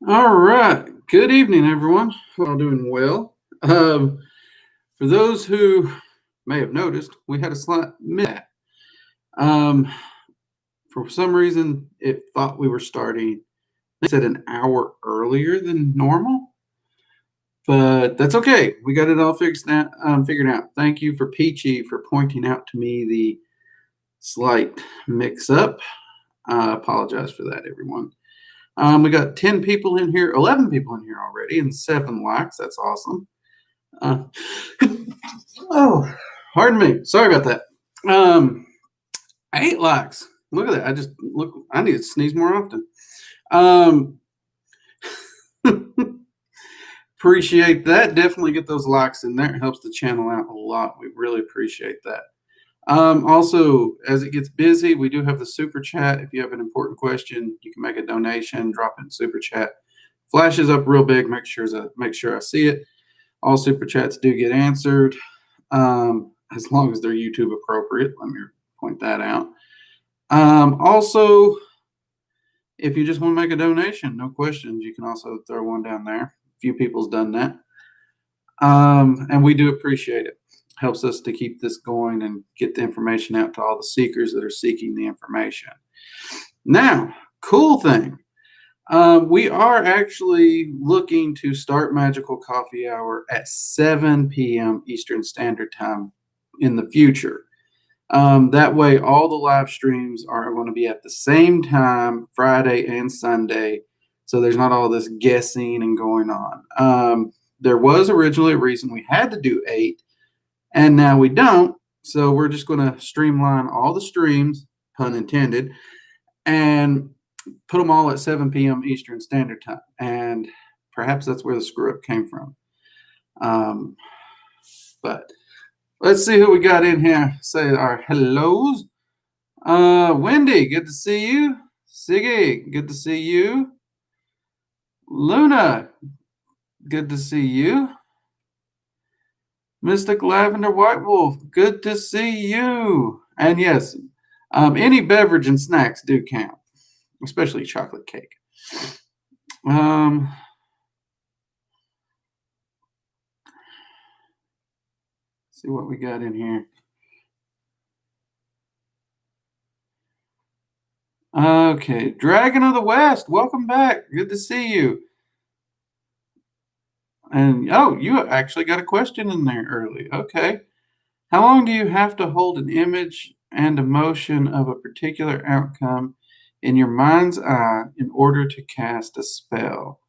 All right. Good evening, everyone. Hope all doing well. For those who may have noticed, we had a slight mishap. Um, for some reason, it thought we were starting, it said an hour earlier than normal, but that's okay. We got it all figured out. Thank you for Peachy for pointing out to me the slight mix up. I apologize for that, everyone. We got 10 people in here, 11 people in here already, and 7 likes. That's awesome. Uh, oh, pardon me. Sorry about that. 8 likes. Look at that. I just look. I need to sneeze more often. Um, appreciate that. Definitely get those likes in there. It helps the channel out a lot. We really appreciate that. Also, as it gets busy, we do have the super chat. If you have an important question, you can make a donation, drop in super chat. Flashes up real big. Make sure I see it. All super chats do get answered, as long as they're YouTube appropriate. Let me point that out. Also, if you just want to make a donation, no questions, you can also throw one down there. A few people's done that. And we do appreciate it. Helps us to keep this going and get the information out to all the seekers that are seeking the information. Now, cool thing. We are actually looking to start Magical Coffee Hour at 7 p.m. Eastern Standard Time in the future. That way, all the live streams are going to be at the same time, Friday and Sunday. So there's not all this guessing and going on. There was originally a reason we had to do 8, and now we don't. So we're just going to streamline all the streams, pun intended, and put them all at 7 p.m. Eastern Standard Time. And perhaps that's where the screw up came from. But let's see who we got in here. Say our hellos. Wendy, good to see you. Siggy, good to see you. Luna, good to see you. Mystic Lavender White Wolf, good to see you. And yes, any beverage and snacks do count, especially chocolate cake. See what we got in here. Okay, Dragon of the West, welcome back. Good to see you. And oh, you actually got a question in there early. Okay. How long do you have to hold an image and emotion of a particular outcome in your mind's eye in order to cast a spell?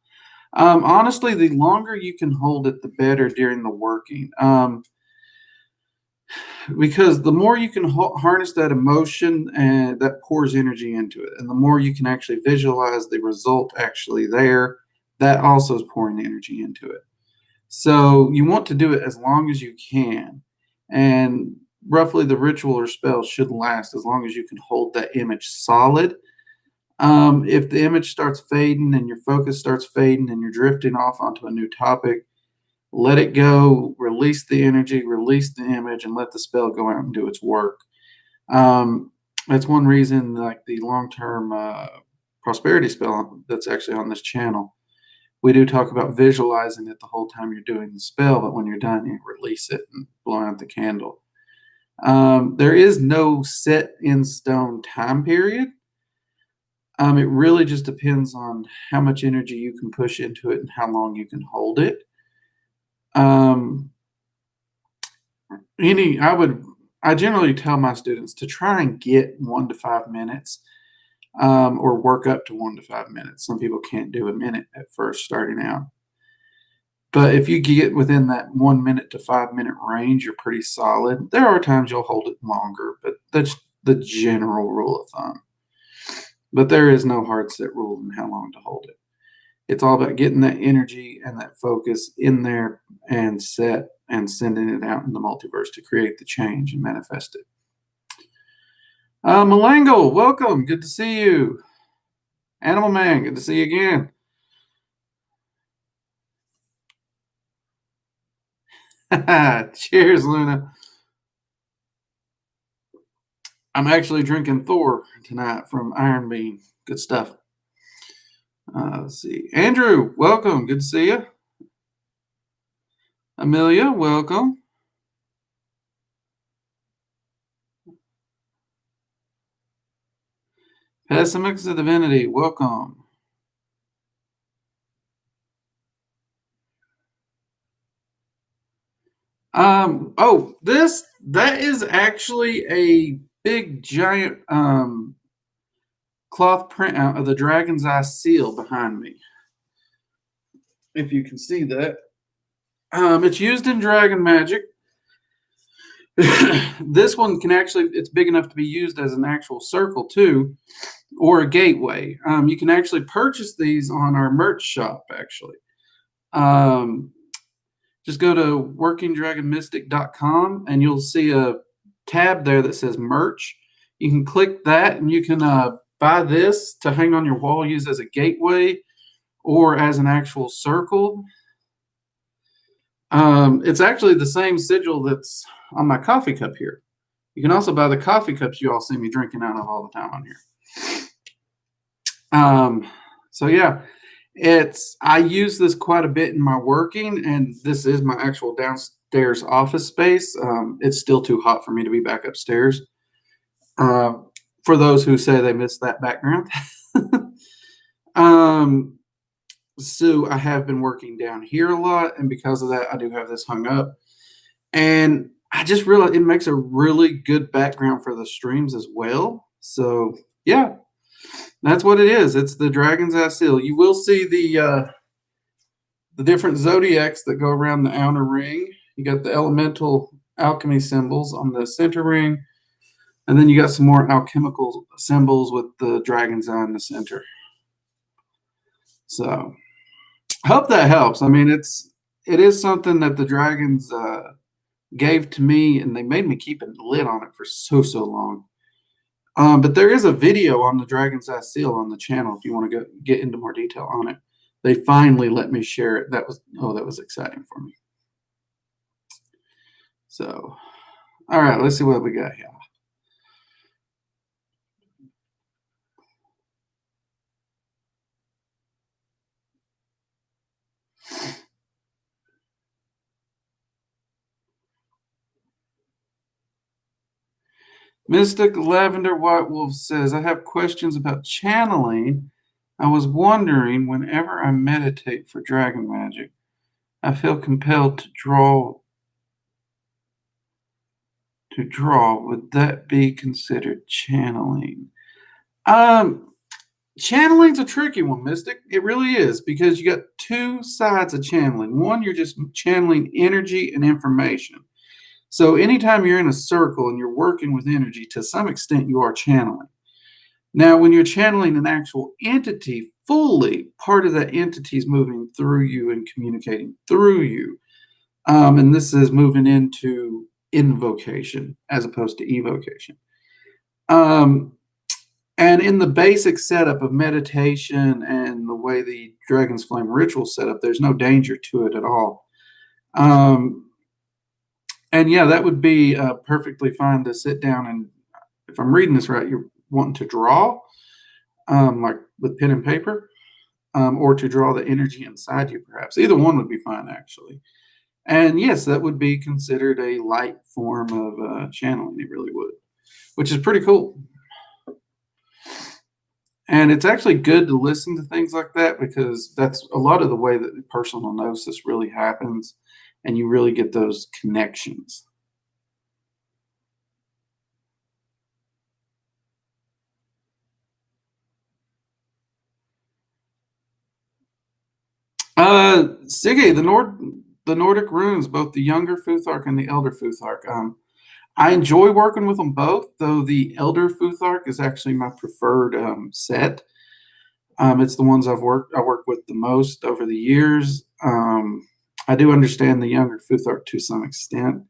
Honestly, the longer you can hold it, the better during the working. Because the more you can harness that emotion and that pours energy into it, and the more you can actually visualize the result actually there, that also is pouring energy into it. So you want to do it as long as you can. And roughly the ritual or spell should last as long as you can hold that image solid. If the image starts fading and your focus starts fading and you're drifting off onto a new topic, let it go, release the energy, release the image, and let the spell go out and do its work. That's one reason, like the long-term prosperity spell that's actually on this channel, we do talk about visualizing it the whole time you're doing the spell, but when you're done, you release it and blow out the candle. There is no set in stone time period. It really just depends on how much energy you can push into it and how long you can hold it. I generally tell my students to try and get 1 to 5 minutes, or work up to 1 to 5 minutes. Some people can't do a minute at first starting out. But if you get within that 1 minute to 5 minute range, you're pretty solid. There are times you'll hold it longer, but that's the general rule of thumb. But there is no hard set rule on how long to hold it. It's all about getting that energy and that focus in there and set and sending it out in the multiverse to create the change and manifest it. Malango, welcome. Good to see you. Animal Man, good to see you again. Cheers, Luna. I'm actually drinking Thor tonight from Iron Bean. Good stuff. Let's see. Andrew, welcome. Good to see you. Amelia, welcome. Pessimix of Divinity, welcome. That is actually a big giant cloth printout of the Dragon's Eye seal behind me. If you can see that. It's used in Dragon Magic. This one it's big enough to be used as an actual circle too, or a gateway. You can actually purchase these on our merch shop, actually. Just go to workingdragonmystic.com and you'll see a tab there that says merch. You can click that and you can buy this to hang on your wall, use as a gateway or as an actual circle. It's actually the same sigil that's on my coffee cup here. You can also buy the coffee cups you all see me drinking out of all the time on here. So yeah, I use this quite a bit in my working, and this is my actual downstairs office space. It's still too hot for me to be back upstairs. For those who say they missed that background. So I have been working down here a lot, and because of that, I do have this hung up. And I just realized it makes a really good background for the streams as well. So yeah, that's what it is. It's the Dragon's Eye seal. You will see the different zodiacs that go around the outer ring. You got the elemental alchemy symbols on the center ring, and then you got some more alchemical symbols with the Dragon's Eye in the center. So I hope that helps. I mean, it is something that the dragons gave to me, and they made me keep a lid on it for so long. But there is a video on the Dragon's Eye seal on the channel if you want to get into more detail on it. They finally let me share it. That was exciting for me. So, all right, let's see what we got here. Mystic Lavender White Wolf says, I have questions about channeling. I was wondering, whenever I meditate for dragon magic, I feel compelled to draw. Would that be considered channeling? Channeling's a tricky one, Mystic. It really is, because you got two sides of channeling. One, you're just channeling energy and information. So anytime you're in a circle and you're working with energy, to some extent, you are channeling. Now, when you're channeling an actual entity fully, part of that entity is moving through you and communicating through you. And this is moving into invocation as opposed to evocation. And in the basic setup of meditation and the way the Dragon's Flame ritual set up, there's no danger to it at all. And yeah, that would be perfectly fine to sit down and, if I'm reading this right, you're wanting to draw, like with pen and paper, or to draw the energy inside you, perhaps. Either one would be fine, actually. And yes, that would be considered a light form of channeling. It really would, which is pretty cool. And it's actually good to listen to things like that, because that's a lot of the way that personal gnosis really happens, and you really get those connections. Siggy, the Nordic runes, both the younger Futhark and the elder Futhark. I enjoy working with them both, though the elder Futhark is actually my preferred set. It's the ones I worked with the most over the years. I do understand the younger Futhark to some extent,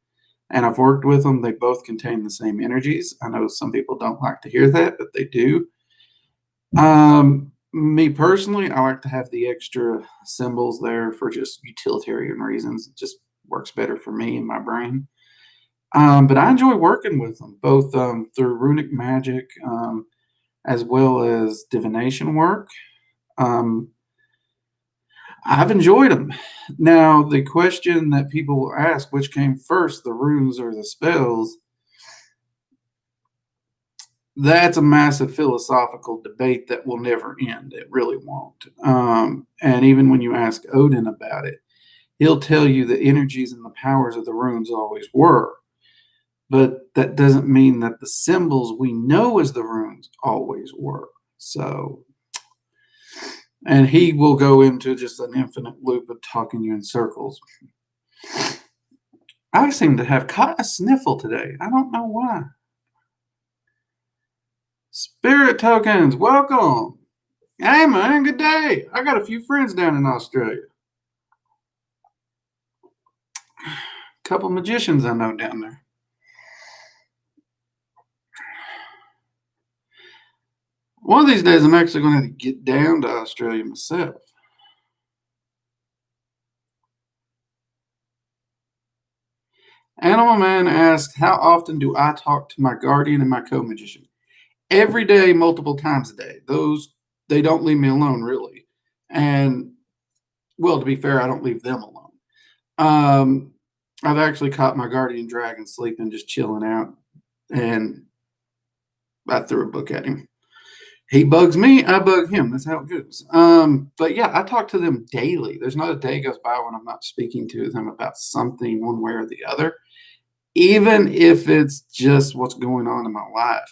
and I've worked with them. They both contain the same energies. I know some people don't like to hear that, but they do. Me personally, I like to have the extra symbols there for just utilitarian reasons. It just works better for me and my brain. But I enjoy working with them, both through runic magic as well as divination work. Um, I've enjoyed them. Now, the question that people will ask, which came first, the runes or the spells? That's a massive philosophical debate that will never end. It really won't. And even when you ask Odin about it, he'll tell you the energies and the powers of the runes always were. But that doesn't mean that the symbols we know as the runes always were. So, and he will go into just an infinite loop of talking you in circles. I seem to have caught a sniffle today. I don't know why. Spirit tokens, welcome. Hey man, good day. I got a few friends down in Australia. A couple magicians I know down there. One of these days I'm actually going to have to get down to Australia myself. Animal Man asked, how often do I talk to my guardian and my co-magician? Every day, multiple times a day. They don't leave me alone, really. And, well, to be fair, I don't leave them alone. I've actually caught my guardian dragon sleeping, just chilling out, and I threw a book at him. He bugs me, I bug him. That's how it goes. But yeah, I talk to them daily. There's not a day goes by when I'm not speaking to them about something one way or the other, even if it's just what's going on in my life.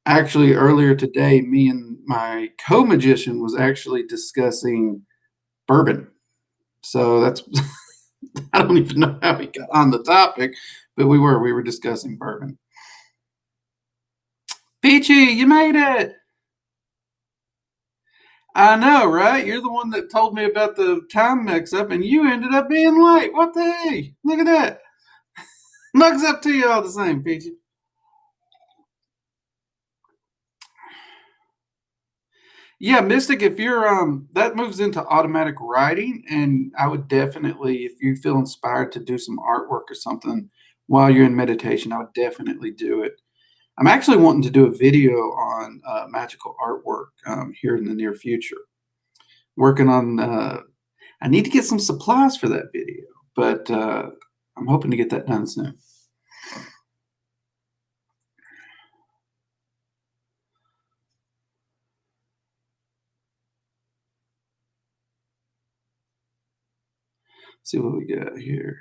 Actually, earlier today, me and my co-magician was actually discussing bourbon. So that's I don't even know how we got on the topic, but we were discussing bourbon. Peachy, you made it. I know, right? You're the one that told me about the time mix up, and you ended up being late. What the hey? Look at that. Mugs up to you all the same, Peachy. Yeah, Mystic, if you're that moves into automatic writing, and I would definitely, if you feel inspired to do some artwork or something while you're in meditation, I would definitely do it. I'm actually wanting to do a video on magical artwork here in the near future. Working on, I need to get some supplies for that video, but I'm hoping to get that done soon. Let's see what we got here.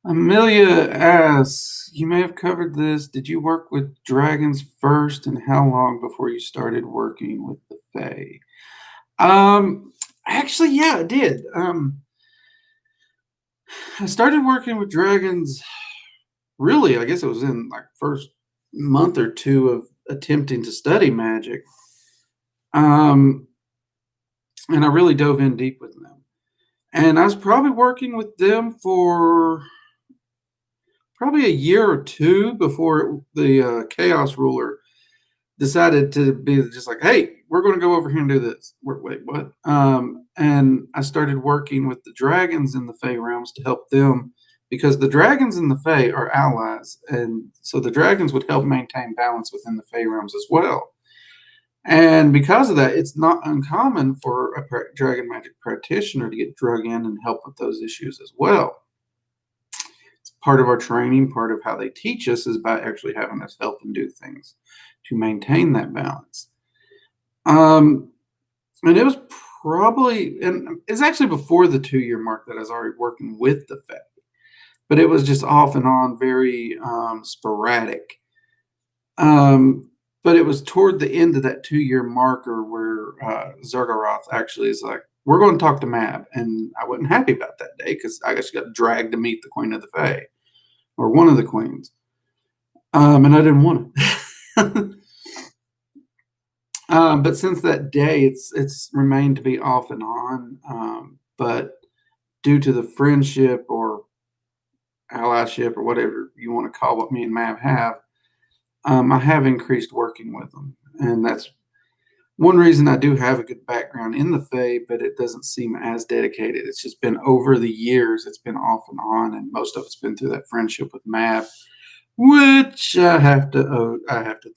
Amelia asks, you may have covered this. Did you work with dragons first, and how long before you started working with the Fae? Actually, yeah, I did. I started working with dragons. Really, I guess it was in like first month or two of attempting to study magic. And I really dove in deep with them. And I was probably working with them for probably a year or two before the chaos ruler decided to be just like, hey, we're going to go over here and do this. Wait, what? And I started working with the dragons in the Fey realms to help them because the dragons and the Fey are allies. And so the dragons would help maintain balance within the Fey realms as well. And because of that, it's not uncommon for a dragon magic practitioner to get drug in and help with those issues as well. It's part of our training, part of how they teach us is by actually having us help and do things to maintain that balance. And it was probably, and it's actually before the 2-year mark that I was already working with the Fae, but it was just off and on, very sporadic. But it was toward the end of that 2-year marker where Zergaroth actually is like, we're going to talk to Mab. And I wasn't happy about that day because I just got dragged to meet the Queen of the Fae, or one of the queens. And I didn't want it. But since that day, it's remained to be off and on. But due to the friendship or allyship or whatever you want to call what me and Mav have, I have increased working with them. And that's one reason I do have a good background in the Fae, but it doesn't seem as dedicated. It's just been over the years, it's been off and on, and most of it's been through that friendship with Mav. which I have to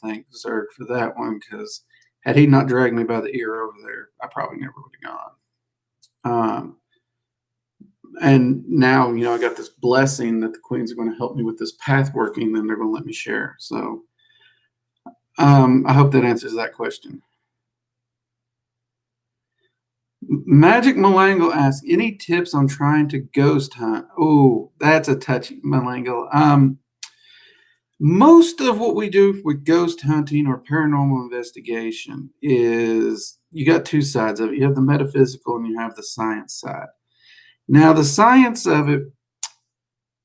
thank Zerg for that one because had he not dragged me by the ear over there, I probably never would have gone. And now I got this blessing that the queens are going to help me with this path working, and they're going to let me share. So I hope that answers that question. Magic Malango asks, any tips on trying to ghost hunt? Oh, that's a touchy Malango. Most of what we do with ghost hunting or paranormal investigation is you got two sides of it. You have the metaphysical and you have the science side. Now, the science of it,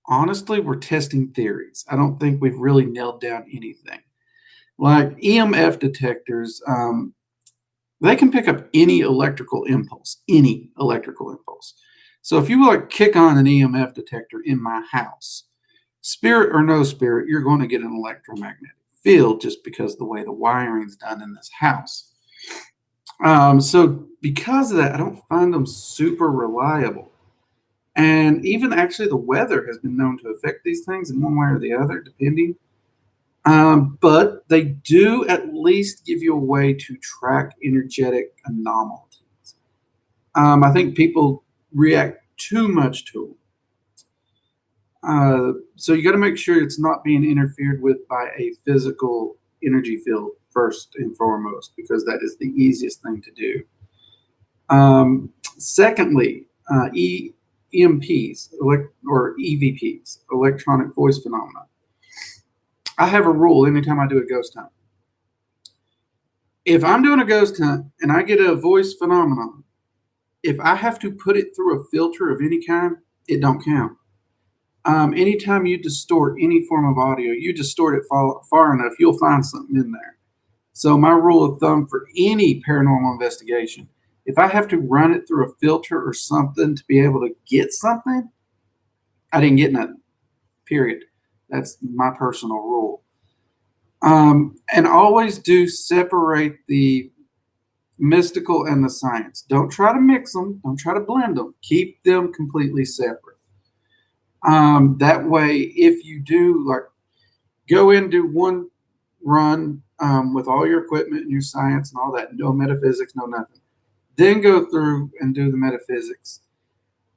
honestly, we're testing theories. I don't think we've really nailed down anything. Like EMF detectors, they can pick up any electrical impulse, any electrical impulse. So if you kick on an EMF detector in my house, spirit or no spirit, you're going to get an electromagnetic field just because of the way the wiring's done in this house. So because of that, I don't find them super reliable. And even actually the weather has been known to affect these things in one way or the other, depending. But they do at least give you a way to track energetic anomalies. I think people react too much to them. So you got to make sure it's not being interfered with by a physical energy field first and foremost, because that is the easiest thing to do. Secondly, EMPs or EVPs, electronic voice phenomena. I have a rule anytime I do a ghost hunt. If I'm doing a ghost hunt and I get a voice phenomenon, if I have to put it through a filter of any kind, it don't count. Anytime you distort any form of audio, you distort it far enough, you'll find something in there. So my rule of thumb for any paranormal investigation, if I have to run it through a filter or something to be able to get something, I didn't get nothing, period. That's my personal rule. And always do separate the mystical and the science. Don't try to mix them. Don't try to blend them. Keep them completely separate. That way, if you do go in, do one run with all your equipment and your science and all that, no metaphysics, no nothing. Then go through and do the metaphysics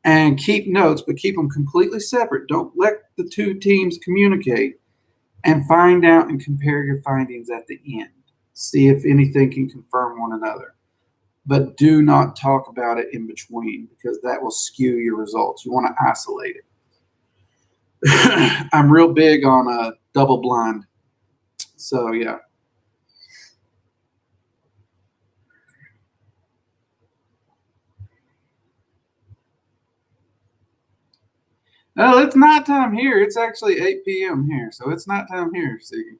and keep notes, but keep them completely separate. Don't let the two teams communicate, and find out and compare your findings at the end. See if anything can confirm one another. But do not talk about it in between because that will skew your results. You want to isolate it. I'm real big on a double blind. So, yeah. Oh, it's nighttime here. It's actually 8 p.m. here. So it's nighttime here, Siggy.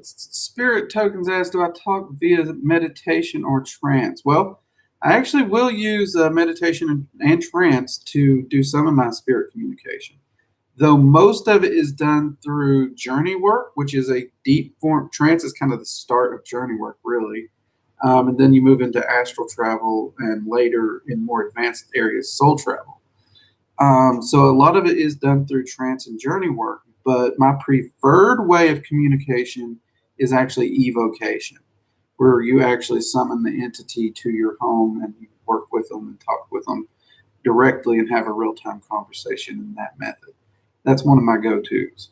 Spirit Tokens asked, do I talk via meditation or trance? Well, I actually will use meditation and trance to do some of my spirit communication, though most of it is done through journey work, which is a deep form. Trance is kind of the start of journey work, really. And then you move into astral travel and later in more advanced areas, soul travel. So a lot of it is done through trance and journey work, but my preferred way of communication is actually evocation, where you actually summon the entity to your home and you work with them and talk with them directly and have a real-time conversation in that method. That's one of my go-tos.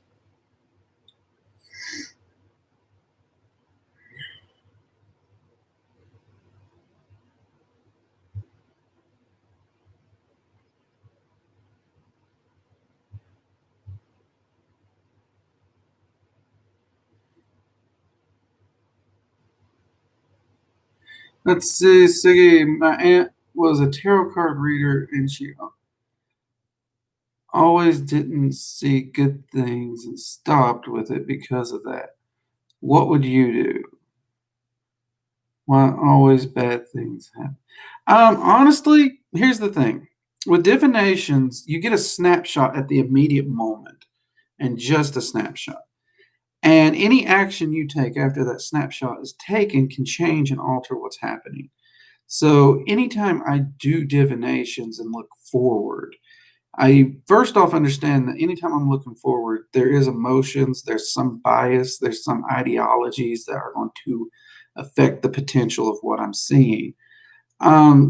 Let's see, Siggy. My aunt was a tarot card reader, and she always didn't see good things and stopped with it because of that. What would you do? Why always bad things happen? Honestly, here's the thing. with divinations, you get a snapshot at the immediate moment and just a snapshot. And any action you take after that snapshot is taken can change and alter what's happening. So anytime I do divinations and look forward, I first off understand that anytime I'm looking forward, there is emotions, there's some bias, there's some ideologies that are going to affect the potential of what I'm seeing.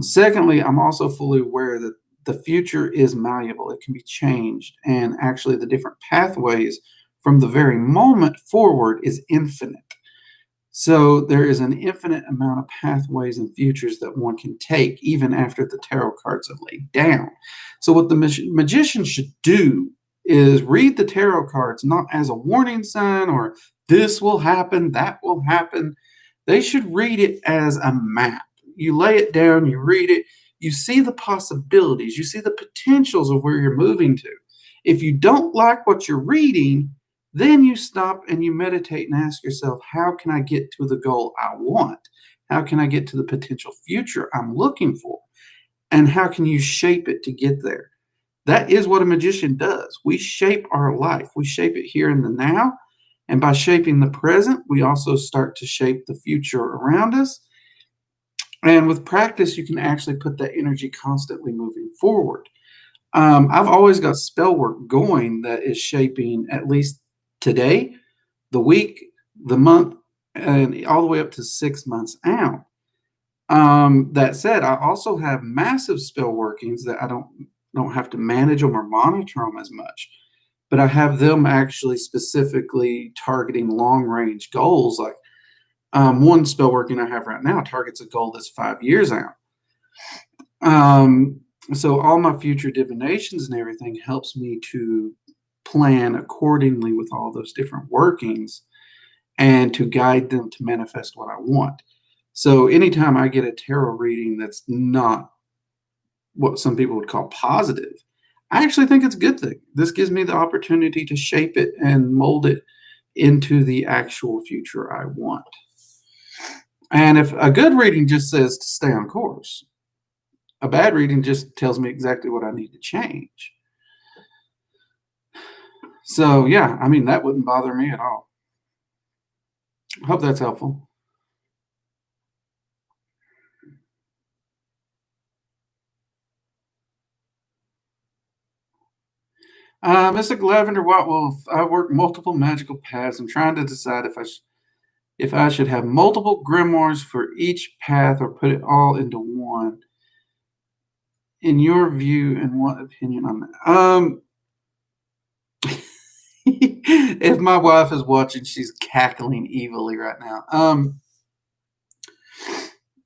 Secondly, I'm also fully aware that the future is malleable, it can be changed, and actually, the different pathways from the very moment forward is infinite. So there is an infinite amount of pathways and futures that one can take even after the tarot cards are laid down. So what the magician should do is read the tarot cards not as a warning sign or this will happen, that will happen. They should read it as a map. You lay it down, you read it, you see the possibilities, you see the potentials of where you're moving to. If you don't like what you're reading, then you stop and you meditate and ask yourself, how can I get to the goal I want? How can I get to the potential future I'm looking for? And how can you shape it to get there? That is what a magician does. We shape our life, we shape it here in the now. And by shaping the present, we also start to shape the future around us. And with practice, you can actually put that energy constantly moving forward. I've always got spell work going that is shaping at least today, the week, the month, and all the way up to 6 months out. That said, I also have massive spell workings that I don't have to manage them or monitor them as much, but I have them actually specifically targeting long range goals. Like one spell working I have right now targets a goal that's 5 years out. So all my future divinations and everything helps me to plan accordingly with all those different workings and to guide them to manifest what I want. So anytime I get a tarot reading that's not what some people would call positive, I actually think it's a good thing. This gives me the opportunity to shape it and mold it into the actual future I want. And if a good reading just says to stay on course, a bad reading just tells me exactly what I need to change. So, yeah, I mean, that wouldn't bother me at all. I hope that's helpful. Mystic Lavender White Wolf, I work multiple magical paths. I'm trying to decide if I should have multiple grimoires for each path or put it all into one. In your view, and what opinion on that? If my wife is watching, she's cackling evilly right now.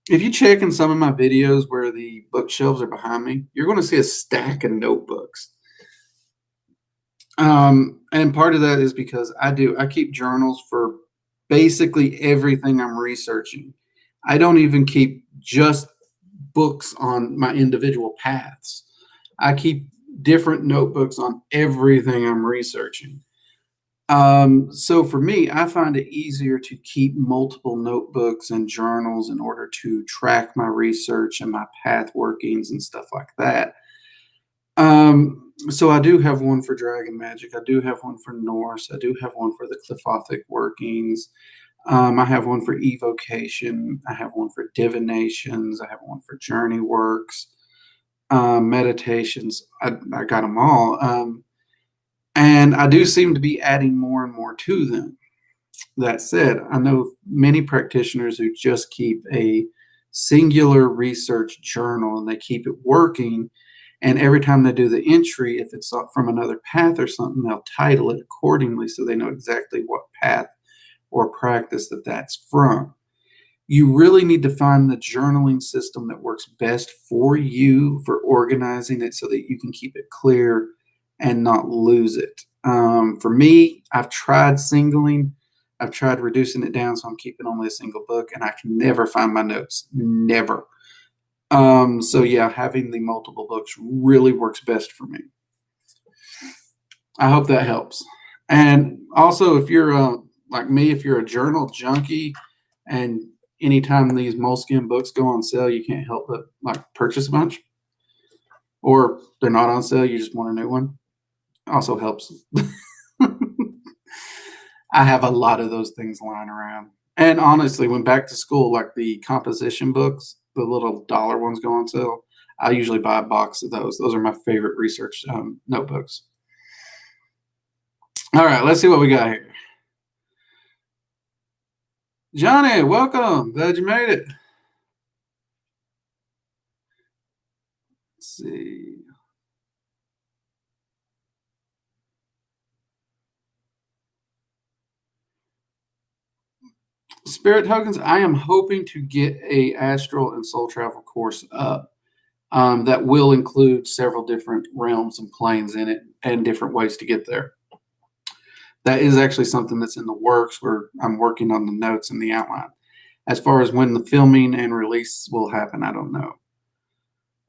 If you check in some of my videos where the bookshelves are behind me, you're going to see a stack of notebooks. And part of that is because I keep journals for basically everything I'm researching. I don't even keep just books on my individual paths. I keep different notebooks on everything I'm researching. So for me, I find it easier to keep multiple notebooks and journals in order to track my research and my path workings and stuff like that. So I do have one for Dragon Magic. I do have one for Norse. I do have one for the Clefothic workings. I have one for evocation. I have one for divinations. I have one for journey works, meditations. I got them all. And I do seem to be adding more and more to them. That said, I know many practitioners who just keep a singular research journal and they keep it working. And every time they do the entry, if it's from another path or something, they'll title it accordingly so they know exactly what path or practice that's from. You really need to find the journaling system that works best for you for organizing it so that you can keep it clear and not lose it. For me, I've tried singling. I've tried reducing it down so I'm keeping only a single book, and I can never find my notes. Never. So yeah, having the multiple books really works best for me. I hope that helps. And also, if you're like me, if you're a journal junkie, and anytime these Moleskine books go on sale, you can't help but like purchase a bunch. or they're not on sale, you just want a new one. Also helps. I have a lot of those things lying around. And honestly, when back to school, like the composition books, the little dollar ones go on sale, I usually buy a box of those. Those are my favorite research notebooks. All right, let's see what we got here. Johnny, welcome. Glad you made it. Let's see. Spirit tokens, I am hoping to get a astral and soul travel course up that will include several different realms and planes in it and different ways to get there. That is actually something that's in the works where I'm working on the notes and the outline. As far as when the filming and release will happen, I don't know.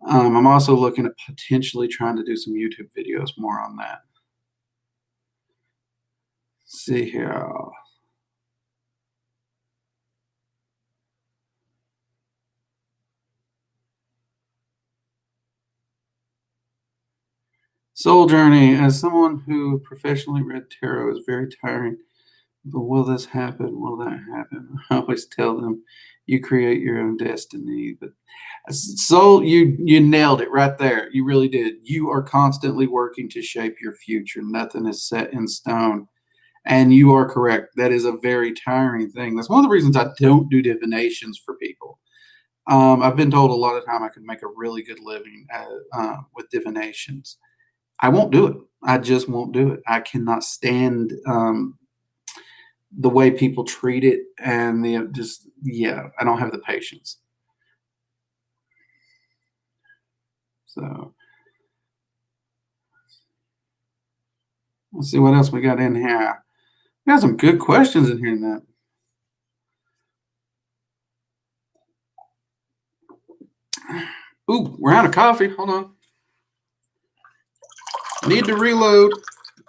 I'm also looking at potentially trying to do some YouTube videos more on that. Let's see here. Soul Journey. As someone who professionally read tarot is very tiring, but will this happen? Will that happen? I always tell them you create your own destiny. But Soul, you nailed it right there. You really did. You are constantly working to shape your future. Nothing is set in stone. And you are correct. That is a very tiring thing. That's one of the reasons I don't do divinations for people. I've been told a lot of time I could make a really good living with divinations. I won't do it. I just won't do it. I cannot stand the way people treat it, and I don't have the patience. So let's see what else we got in here. We got some good questions in here, Matt. Ooh, we're out of coffee. Hold on. Need to reload.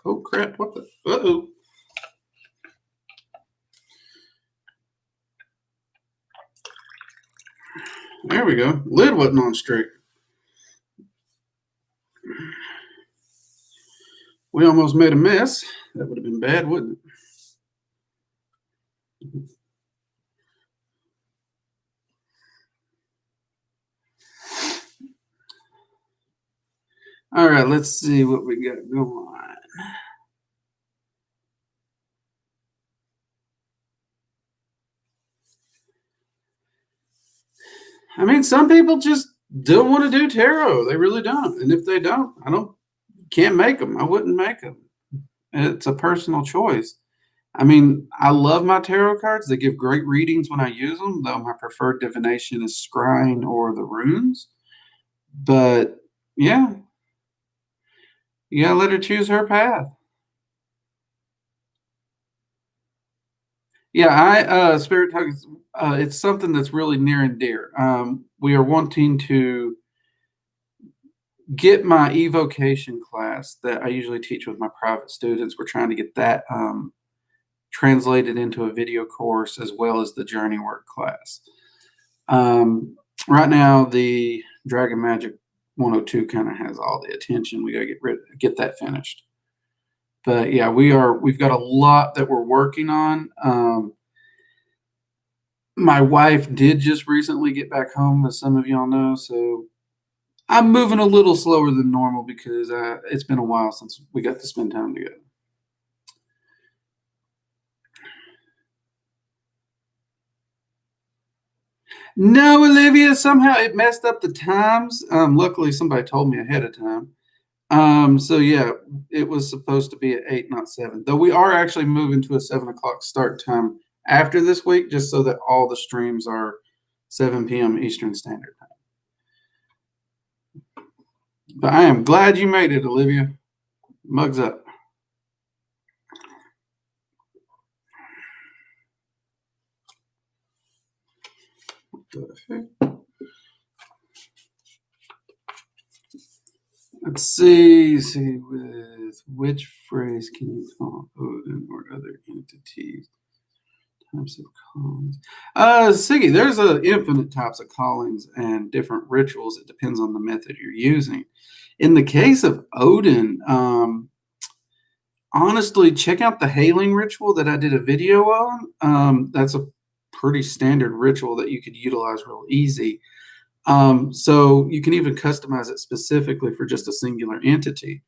Oh crap! What the? Uh-oh. There we go. Lid wasn't on straight. We almost made a mess. That would have been bad, wouldn't it? All right, let's see what we got going on. I mean, some people just don't want to do tarot. They really don't. And if they don't, can't make them. I wouldn't make them. It's a personal choice. I mean, I love my tarot cards. They give great readings when I use them, though my preferred divination is scrying or the runes. But yeah, you gotta let her choose her path. Yeah, Spirit Tokens, it's something that's really near and dear. We are wanting to get my evocation class that I usually teach with my private students. We're trying to get that translated into a video course as well as the journey work class. Right now, the Dragon Magick 102 kind of has all the attention. We got to get that finished. But yeah, we've got a lot that we're working on. My wife did just recently get back home, as some of y'all know, so I'm moving a little slower than normal because it's been a while since we got to spend time together. No, Olivia, somehow it messed up the times. Luckily, somebody told me ahead of time. So yeah, it was supposed to be at 8, not 7. Though we are actually moving to a 7 o'clock start time after this week, just so that all the streams are 7 p.m. Eastern Standard Time. But I am glad you made it, Olivia. Mugs up. What the heck? Let's see. With which phrase can you call Odin or other entities? Types of callings. Siggy, there's infinite types of callings and different rituals. It depends on the method you're using. In the case of Odin, honestly, check out the hailing ritual that I did a video on. That's a pretty standard ritual that you could utilize real easy. So you can even customize it specifically for just a singular entity.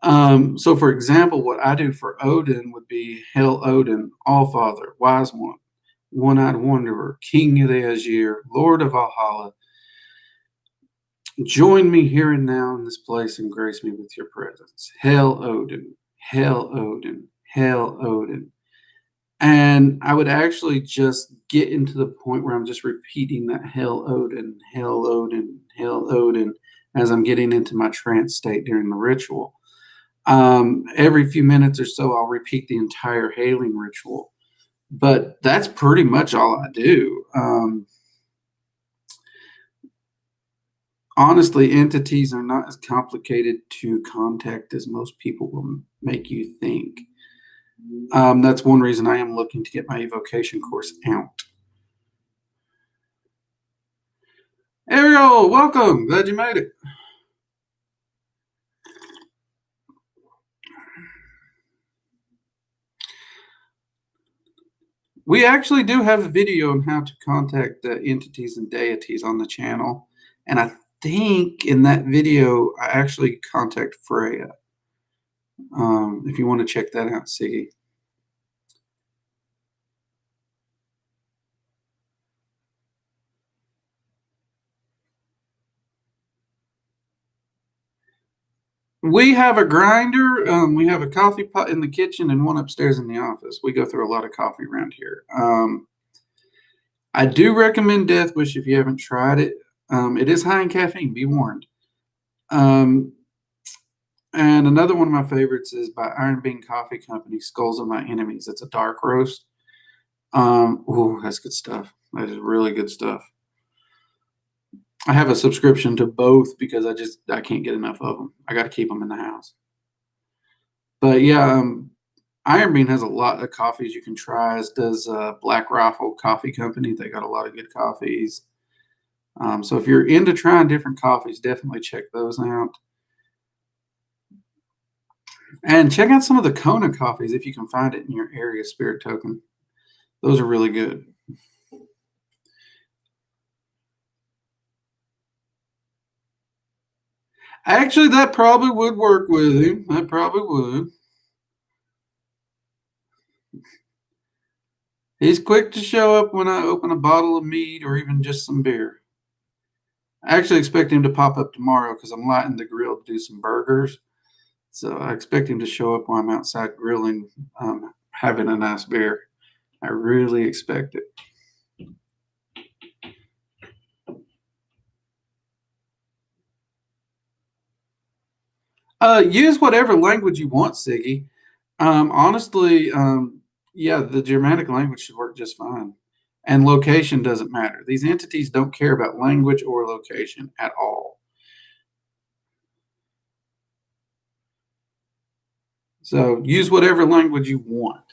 So for example, what I do for Odin would be Hail Odin, Allfather, Wise One, One-Eyed Wanderer, King of the Azir, Lord of Valhalla. Join me here and now in this place and grace me with your presence. Hail Odin, Hail Odin, Hail Odin. And I would actually just get into the point where I'm just repeating that Hail Odin, Hail Odin, Hail Odin as I'm getting into my trance state during the ritual. Every few minutes or so, I'll repeat the entire hailing ritual. But that's pretty much all I do. Honestly, entities are not as complicated to contact as most people will make you think. That's one reason I am looking to get my evocation course out. Ariel, welcome. Glad you made it. We actually do have a video on how to contact entities and deities on the channel. And I think in that video, I actually contact Freya. If you want to check that out, Siggy. We have a grinder. We have a coffee pot in the kitchen and one upstairs in the office. We go through a lot of coffee around here. I do recommend Death Wish if you haven't tried it. It is high in caffeine, be warned. And another one of my favorites is by Iron Bean Coffee Company, Skulls of My Enemies. It's a dark roast. Oh, that's good stuff. That is really good stuff. I have a subscription to both because I can't get enough of them. I got to keep them in the house. But yeah, Iron Bean has a lot of coffees you can try, as does Black Rifle Coffee Company. They got a lot of good coffees. So if you're into trying different coffees, definitely check those out. And check out some of the Kona coffees if you can find it in your area, Spirit Token. Those are really good. Actually, that probably would work with him. That probably would. He's quick to show up when I open a bottle of mead or even just some beer. I actually expect him to pop up tomorrow because I'm lighting the grill to do some burgers. So I expect him to show up while I'm outside grilling, having a nice beer. I really expect it. Use whatever language you want, Siggy. Honestly, yeah, the Germanic language should work just fine. And location doesn't matter. These entities don't care about language or location at all. So use whatever language you want.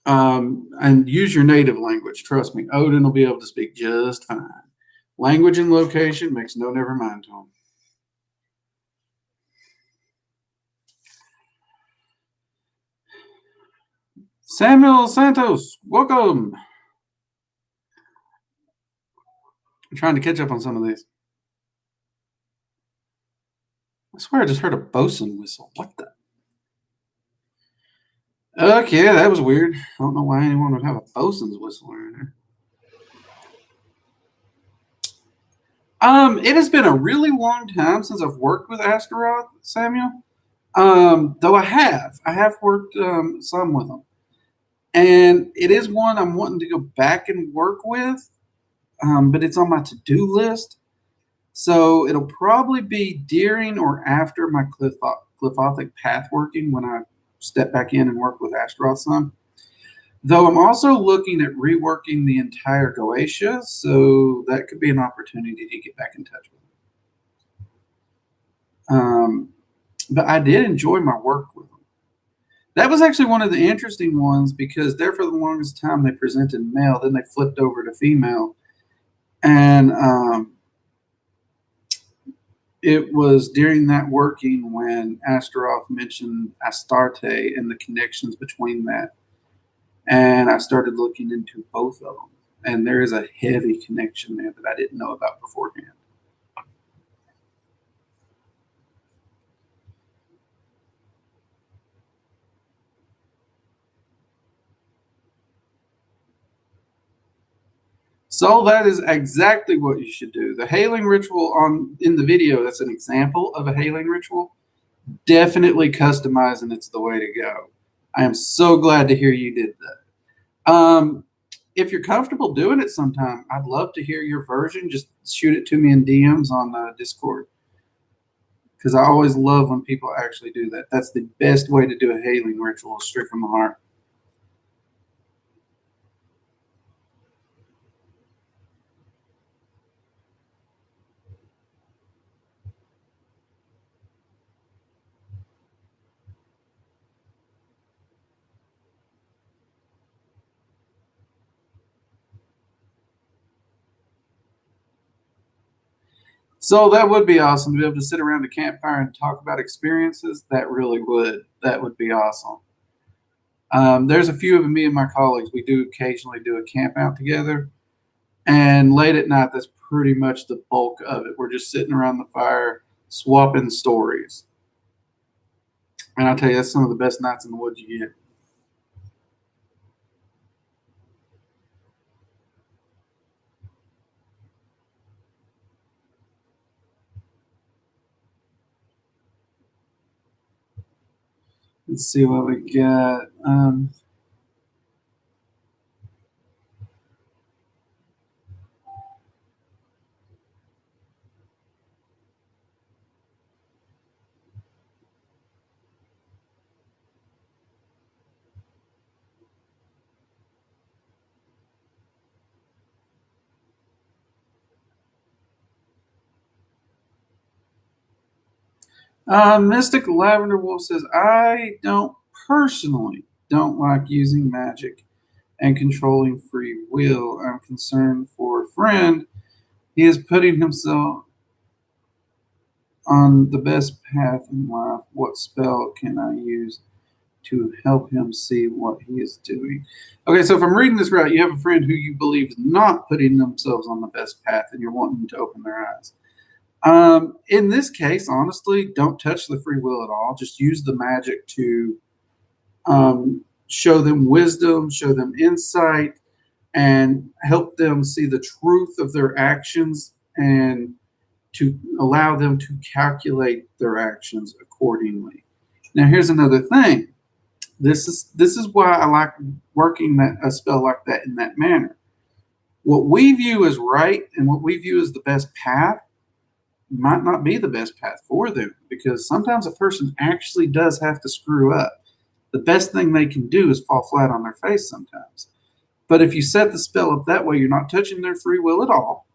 And use your native language. Trust me, Odin will be able to speak just fine. Language and location makes no never mind to him. Samuel Santos, welcome. I'm trying to catch up on some of these. I swear I just heard a bosun whistle. What the? Okay, that was weird. I don't know why anyone would have a bosun's whistle around here. It has been a really long time since I've worked with Astaroth, Samuel. Though I have worked some with them, and it is one I'm wanting to go back and work with. But it's on my to-do list, so it'll probably be during or after my Glyphothic path working when I step back in and work with Astaroth some. Though I'm also looking at reworking the entire Goetia, so that could be an opportunity to get back in touch with them. But I did enjoy my work with them. That was actually one of the interesting ones because there for the longest time they presented male, then they flipped over to female. And It was during that working when Astaroth mentioned Astarte and the connections between that. And I started looking into both of them. And there is a heavy connection there that I didn't know about beforehand. So that is exactly what you should do. The hailing ritual on in the video, that's an example of a hailing ritual. Definitely customize, and it's the way to go. I am so glad to hear you did that. If you're comfortable doing it sometime, I'd love to hear your version. Just shoot it to me in DMs on Discord, because I always love when people actually do that. That's the best way to do a hailing ritual, straight from the heart. So that would be awesome to be able to sit around a campfire and talk about experiences. That really would. That would be awesome. There's a few of me and my colleagues. We do occasionally do a camp out together, and late at night, that's pretty much the bulk of it. We're just sitting around the fire, swapping stories. And I tell you, that's some of the best nights in the woods you get. Let's see what we got. Mystic Lavender Wolf says, I don't like using magic and controlling free will. I'm concerned for a friend. He is putting himself on the best path in life. What spell can I use to help him see what he is doing? Okay, so if I'm reading this right, you have a friend who you believe is not putting themselves on the best path and you're wanting to open their eyes. In this case, honestly, don't touch the free will at all. Just use the magic to show them wisdom, show them insight, and help them see the truth of their actions and to allow them to calculate their actions accordingly. Now, here's another thing. This is why I like working a spell like that in that manner. What we view as right and what we view as the best path might not be the best path for them, because sometimes a person actually does have to screw up. The best thing they can do is fall flat on their face sometimes. But if you set the spell up that way, you're not touching their free will at all,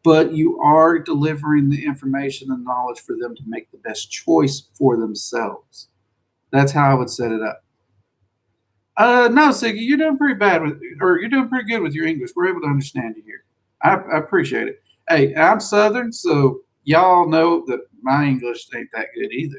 but you are delivering the information and knowledge for them to make the best choice for themselves. That's how I would set it up. No, Siggy, you're doing pretty bad with, or you're doing pretty good with your English. We're able to understand you here. I appreciate it. Hey, I'm Southern, so y'all know that my English ain't that good either.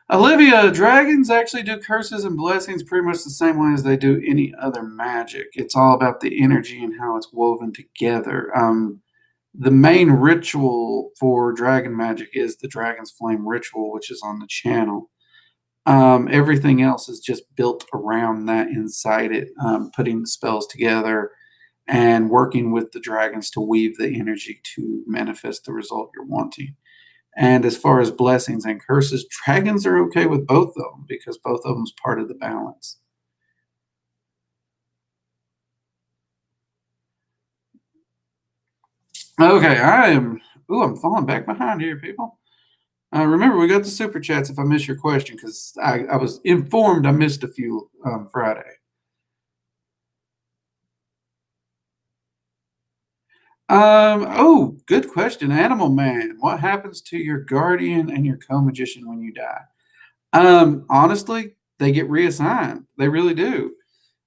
Olivia, dragons actually do curses and blessings pretty much the same way as they do any other magic. It's all about the energy and how it's woven together. The main ritual for dragon magic is the Dragon's Flame ritual, which is on the channel. Everything else is just built around that inside it, putting the spells together and working with the dragons to weave the energy to manifest the result you're wanting. And as far as blessings and curses, dragons are okay with both of them because both of them's part of the balance. Okay, I'm falling back behind here, people. Remember, we got the super chats if I miss your question, because I was informed I missed a few Friday. Good question. Animal Man, what happens to your guardian and your co-magician when you die? Honestly, they get reassigned. They really do.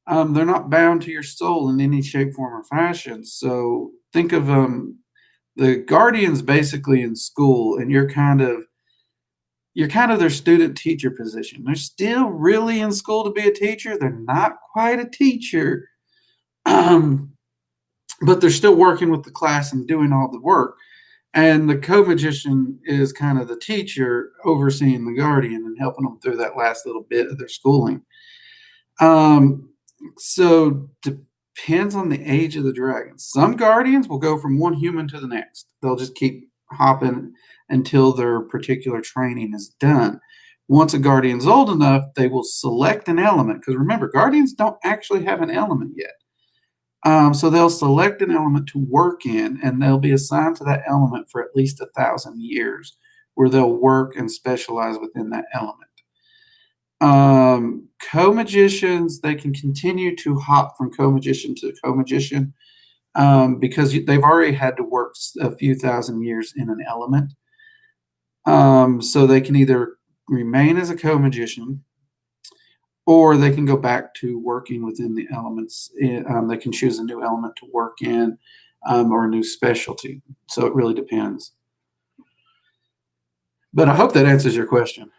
They're not bound to your soul in any shape, form, or fashion. So think of the guardians basically in school, and you're kind of their student teacher position. They're still really in school to be a teacher. They're not quite a teacher, um, but they're still working with the class and doing all the work. And the co-magician is kind of the teacher overseeing the guardian and helping them through that last little bit of their schooling. Um, so depends on the age of the dragon. Some guardians will go from one human to the next. They'll just keep hopping until their particular training is done. Once a guardian's old enough, they will select an element. Because remember, guardians don't actually have an element yet. So they'll select an element to work in, and they'll be assigned to that element for at least 1,000 years, where they'll work and specialize within that element. Co-magicians, they can continue to hop from co-magician to co-magician because they've already had to work a few thousand years in an element. So they can either remain as a co-magician, or they can go back to working within the elements. They can choose a new element to work in, or a new specialty. So it really depends. But I hope that answers your question.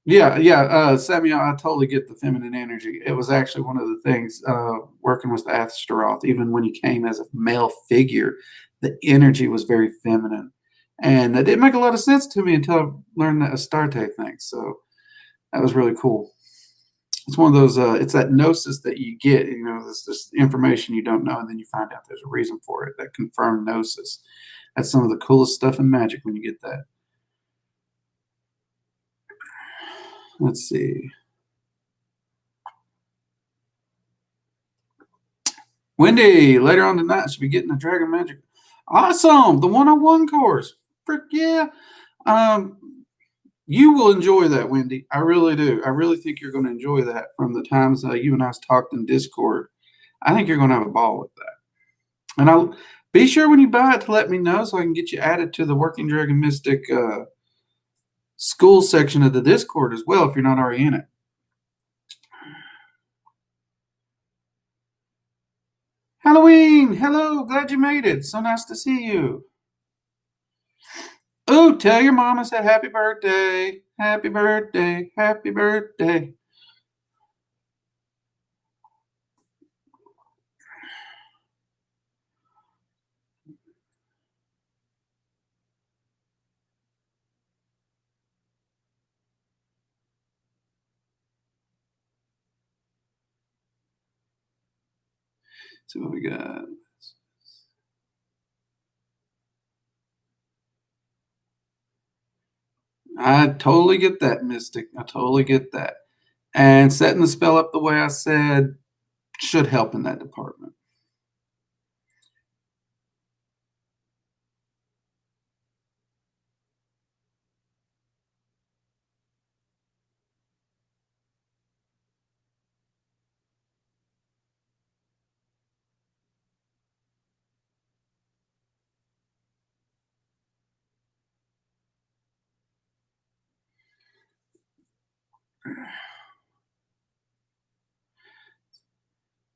Yeah, yeah, Samuel, I totally get the feminine energy. It was actually one of the things, working with Astaroth, even when he came as a male figure, the energy was very feminine. And that didn't make a lot of sense to me until I learned that Astarte thing. So that was really cool. It's one of those, it's that gnosis that you get, this information you don't know, and then you find out there's a reason for it, that confirmed gnosis. That's some of the coolest stuff in magic when you get that. Let's see. Wendy, later on tonight, she'll be getting the Dragon Magic. Awesome. The 101 course. Frick yeah. Um, you will enjoy that, Wendy. I really do. I really think you're going to enjoy that from the times you and I talked in Discord. I think you're going to have a ball with that. And I'll be sure when you buy it to let me know so I can get you added to the Working Dragon Mystic school section of the Discord as well if you're not already in it. Halloween! Hello, glad you made it. So nice to see you. Oh, tell your mom I said happy birthday. Happy birthday. Happy birthday. See what we got. I totally get that, Mystic. I totally get that. And setting the spell up the way I said should help in that department.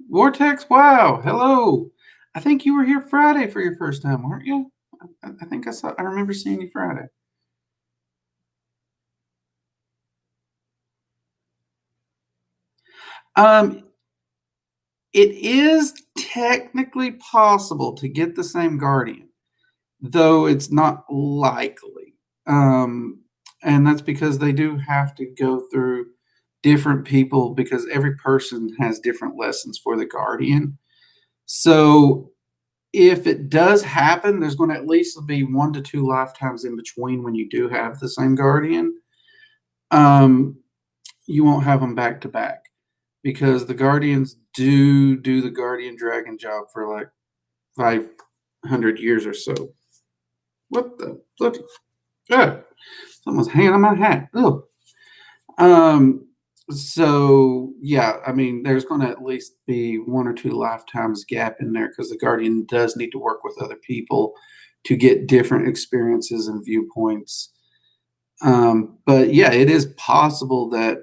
Vortex, wow, hello. I think you were here Friday for your first time, weren't you? I think I remember seeing you Friday. Um, it is technically possible to get the same guardian, though it's not likely. And that's because they do have to go through different people because every person has different lessons for the guardian. So if it does happen, there's going to at least be 1 to 2 lifetimes in between when you do have the same guardian. You won't have them back to back because the guardians do the guardian dragon job for like 500 years or so. What the look? Ah, someone's hanging on my hat. Oh. So, yeah, I mean, there's gonna at least be 1 or 2 lifetimes gap in there because the guardian does need to work with other people to get different experiences and viewpoints. But yeah, it is possible that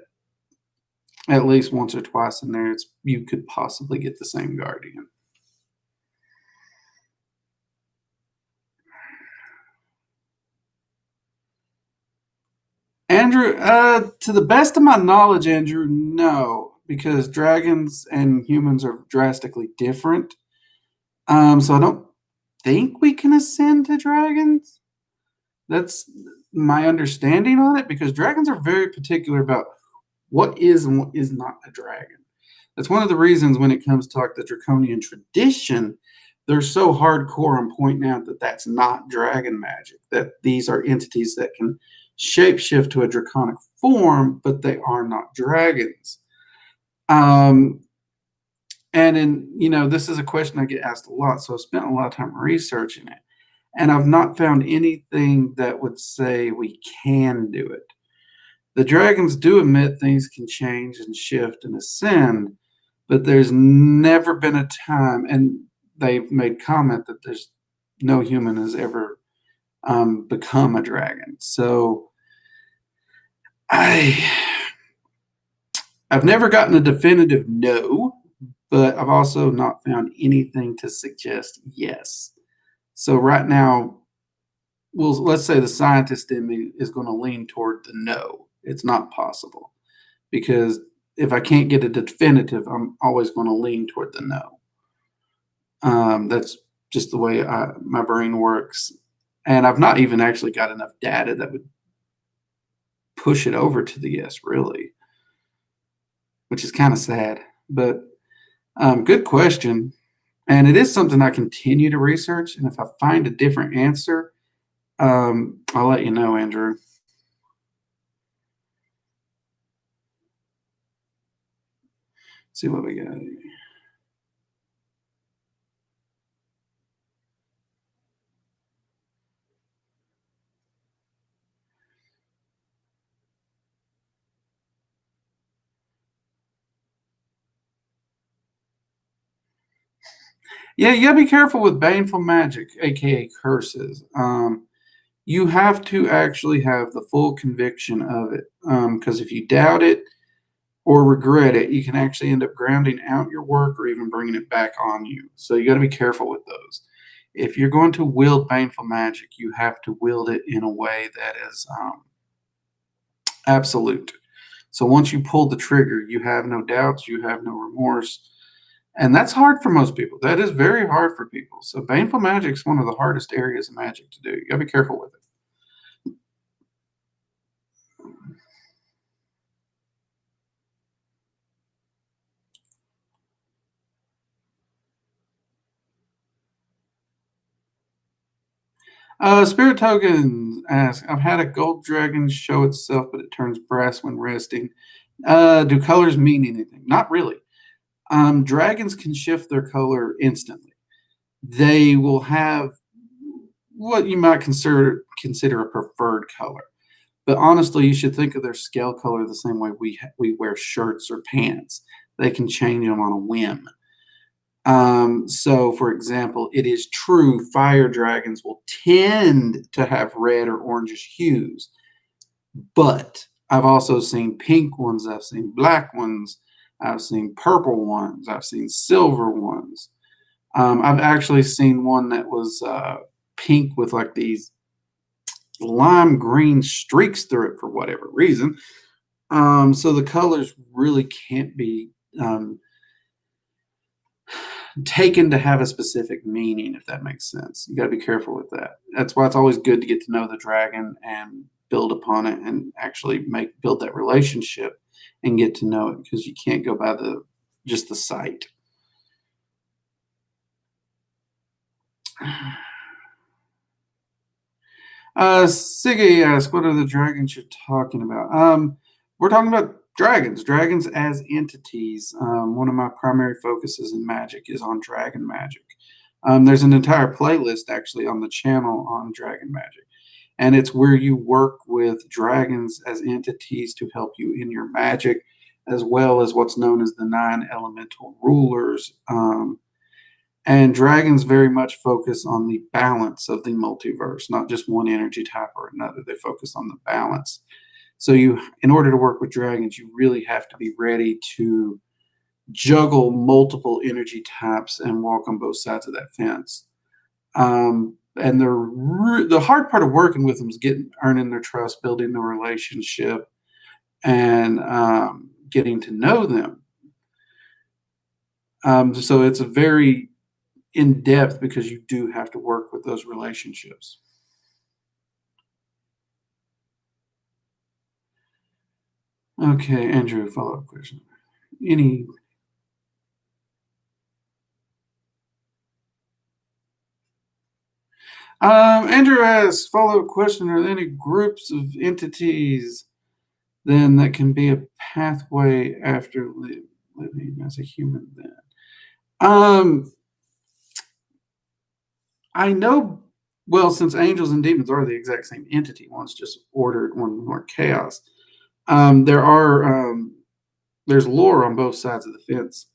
at least once or twice in there, you could possibly get the same guardian. Andrew, to the best of my knowledge, Andrew, no, because dragons and humans are drastically different. So I don't think we can ascend to dragons. That's my understanding on it because dragons are very particular about what is and what is not a dragon. That's one of the reasons when it comes to like the draconian tradition, they're so hardcore on pointing out that that's not dragon magic, that these are entities that can shapeshift to a draconic form, but they are not dragons. Um, and this is a question I get asked a lot, so I've spent a lot of time researching it. And I've not found anything that would say we can do it. The dragons do admit things can change and shift and ascend, but there's never been a time, and they've made comment that there's no human has ever become a dragon. So I've never gotten a definitive no, but I've also not found anything to suggest yes. So right now, well, let's say the scientist in me is going to lean toward the no. It's not possible because if I can't get a definitive, I'm always going to lean toward the no. That's just the way my brain works, and I've not even actually got enough data that would push it over to the yes, really, which is kind of sad. But good question, and it is something I continue to research. And if I find a different answer, I'll let you know, Andrew. See what we got here. Yeah, you gotta be careful with baneful magic, aka curses. You have to actually have the full conviction of it. Because if you doubt it or regret it, you can actually end up grounding out your work or even bringing it back on you. So you got to be careful with those. If you're going to wield baneful magic, you have to wield it in a way that is absolute. So once you pull the trigger, you have no doubts, you have no remorse. And that's hard for most people. That is very hard for people. So baneful magic is one of the hardest areas of magic to do. You got to be careful with it. Spirit Tokens asks, I've had a gold dragon show itself, but it turns brass when resting. Do colors mean anything? Not really. Dragons can shift their color instantly. They will have what you might consider a preferred color. But honestly, you should think of their scale color the same way we wear shirts or pants. They can change them on a whim. So, for example, it is true fire dragons will tend to have red or orangish hues, but I've also seen pink ones, I've seen black ones, I've seen purple ones, I've seen silver ones. I've actually seen one that was pink with like these lime green streaks through it for whatever reason. So the colors really can't be taken to have a specific meaning, if that makes sense. You got to be careful with that. That's why it's always good to get to know the dragon and build upon it and actually build that relationship and get to know it because you can't go by just the sight. Siggy asks, what are the dragons you're talking about? We're talking about dragons as entities. One of my primary focuses in magic is on dragon magic. There's an entire playlist actually on the channel on dragon magic, and it's where you work with dragons as entities to help you in your magic as well as what's known as the nine elemental rulers. And dragons very much focus on the balance of the multiverse, not just one energy type or another. They focus on the balance. So in order to work with dragons, you really have to be ready to juggle multiple energy types and walk on both sides of that fence. And the hard part of working with them is earning their trust, building the relationship, and getting to know them. So it's a very in depth because you do have to work with those relationships. Okay, Andrew, follow up question. Any Andrew asks, follow-up question, are there any groups of entities then that can be a pathway after living as a human then? Um, I know, well, since angels and demons are the exact same entity, one's just ordered, one more chaos. Um, there are there's lore on both sides of the fence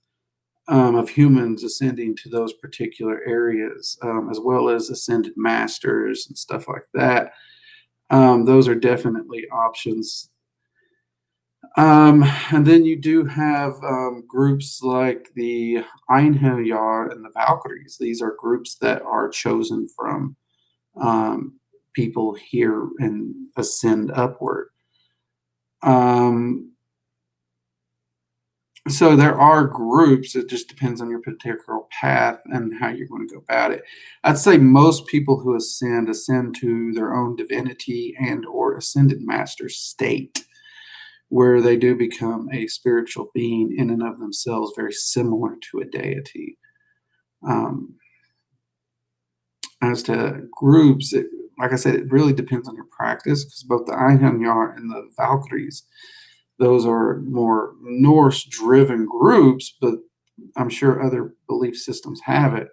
of humans ascending to those particular areas, as well as ascended masters and stuff like that. Those are definitely options. And then you do have groups like the Einherjar and the Valkyries. These are groups that are chosen from people here and ascend upward. Um, so there are groups. It just depends on your particular path and how you're going to go about it. I'd say most people who ascend to their own divinity and or ascended master state, where they do become a spiritual being in and of themselves, very similar to a deity. Um, as to groups, like I said, it really depends on your practice because both the Einherjar and the Valkyries, those are more Norse driven groups, but I'm sure other belief systems have it.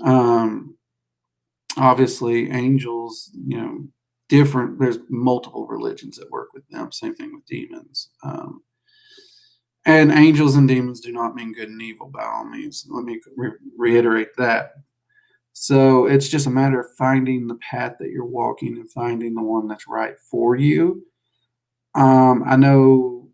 Um, obviously, angels, different, there's multiple religions that work with them. Same thing with demons. And angels and demons do not mean good and evil by all means. Let me reiterate that. So it's just a matter of finding the path that you're walking and finding the one that's right for you. I know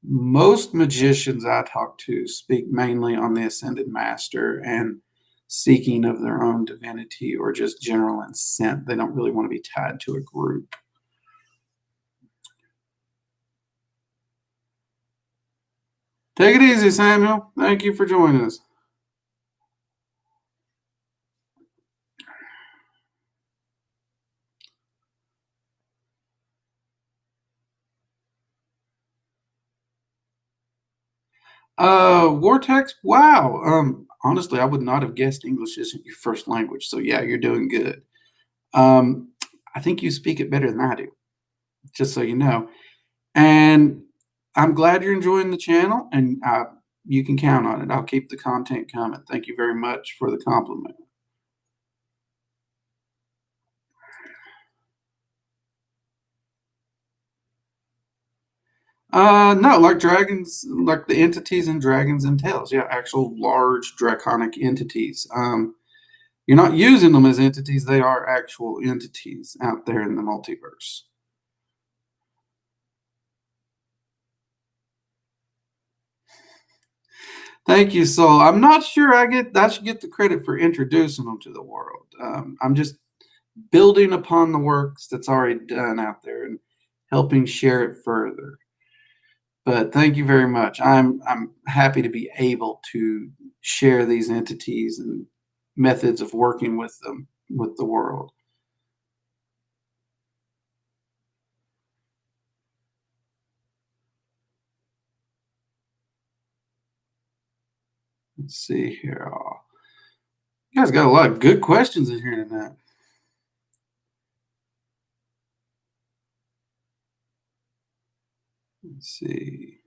most magicians I talk to speak mainly on the ascended master and seeking of their own divinity or just general ascent. They don't really want to be tied to a group. Take it easy, Samuel. Thank you for joining us. Vortex, wow. Honestly, I would not have guessed English isn't your first language. So yeah, you're doing good. Um, I think you speak it better than I do, just so you know. And I'm glad you're enjoying the channel, and you can count on it. I'll keep the content coming. Thank you very much for the compliment. No, like dragons, like the entities in Dragons and Tales. Yeah, actual large draconic entities. You're not using them as entities, they are actual entities out there in the multiverse. Thank you, Saul. I'm not sure I should get the credit for introducing them to the world. I'm just building upon the works that's already done out there and helping share it further. But thank you very much. I'm happy to be able to share these entities and methods of working with them with the world. Let's see here. Oh, you guys got a lot of good questions in here tonight. Let's see.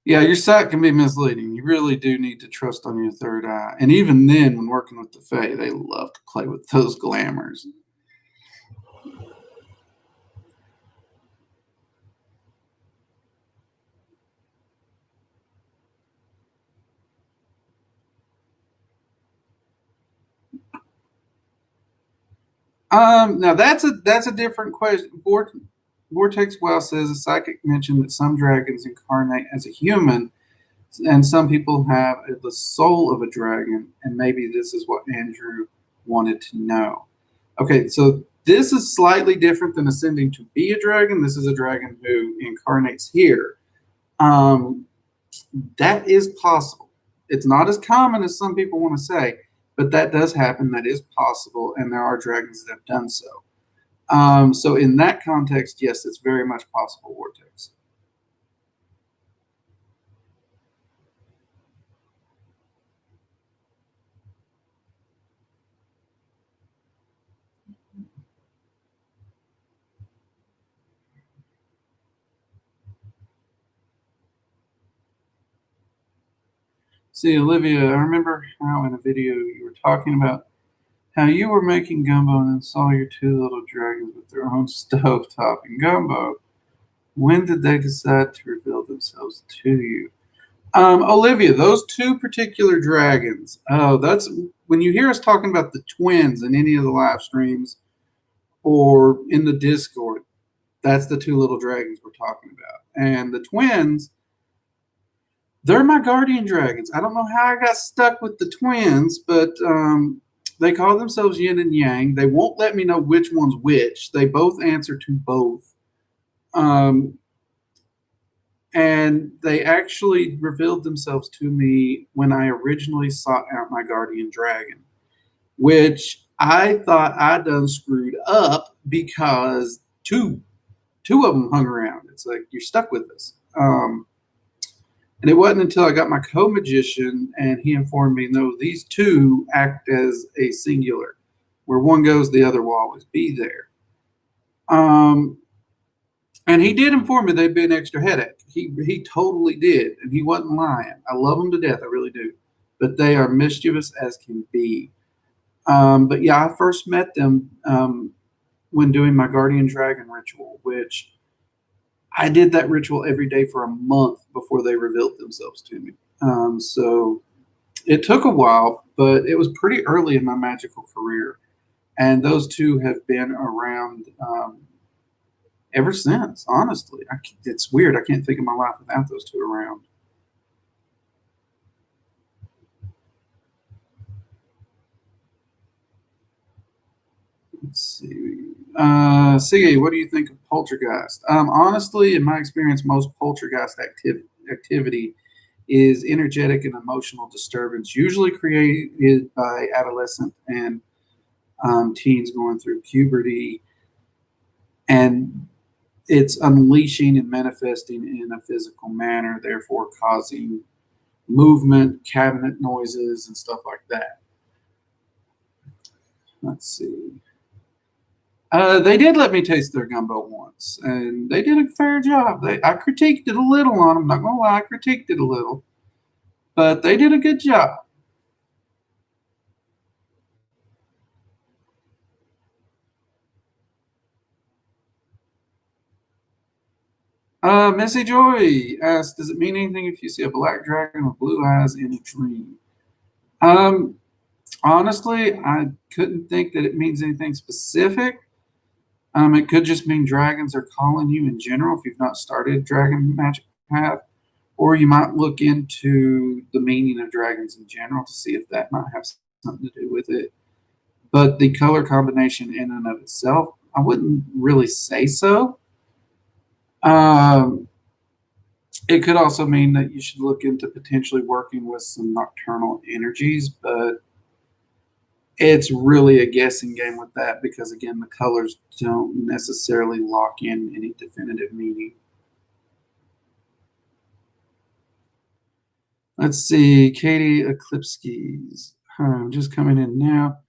Yeah, your sight can be misleading. You really do need to trust on your third eye. And even then, when working with the Fae, they love to play with those glamours. Now that's a different question. Vortex Well says a psychic mentioned that some dragons incarnate as a human, and some people have the soul of a dragon, and maybe this is what Andrew wanted to know. Okay, so this is slightly different than ascending to be a dragon. This is a dragon who incarnates here. Um, that is possible. It's not as common as some people want to say, but that does happen. That is possible, and there are dragons that have done so. So in that context, yes, it's very much possible, Vortex. See, Olivia, I remember how in a video you were talking about how you were making gumbo and then saw your two little dragons with their own stovetop and gumbo. When did they decide to reveal themselves to you? Olivia, those two particular dragons. Oh, that's when you hear us talking about the twins in any of the live streams or in the Discord. That's the two little dragons we're talking about. And the twins, they're my guardian dragons. I don't know how I got stuck with the twins, but they call themselves yin and yang. They won't let me know which one's which. They both answer to both. Um, and they actually revealed themselves to me when I originally sought out my guardian dragon, which I thought I done screwed up because two of them hung around. It's like you're stuck with this. And it wasn't until I got my co-magician and he informed me, no, these two act as a singular. Where one goes, the other will always be there. Um, and he did inform me they'd be an extra headache. He totally did, and he wasn't lying. I love them to death, I really do. But they are mischievous as can be. But yeah, I first met them when doing my guardian dragon ritual, which I did that ritual every day for a month before they revealed themselves to me. So it took a while, but it was pretty early in my magical career. And those two have been around ever since, honestly. It's weird. I can't think of my life without those two around. Let's see. Sige, what do you think of poltergeist? Honestly, in my experience, most poltergeist activity is energetic and emotional disturbance, usually created by adolescent and teens going through puberty, and it's unleashing and manifesting in a physical manner, therefore causing movement, cabinet noises, and stuff like that. Let's see. They did let me taste their gumbo once, and they did a fair job. I critiqued it a little on them. Not gonna lie, I critiqued it a little, but they did a good job. Missy Joy asked, "Does it mean anything if you see a black dragon with blue eyes in a dream?" Um, Honestly, I couldn't think that it means anything specific. It could just mean dragons are calling you in general if you've not started Dragon Magic Path, or you might look into the meaning of dragons in general to see if that might have something to do with it. But the color combination in and of itself, I wouldn't really say so. Um, it could also mean that you should look into potentially working with some nocturnal energies, but it's really a guessing game with that because, again, the colors don't necessarily lock in any definitive meaning. Let's see, Katie Eklipskis. I'm just coming in now.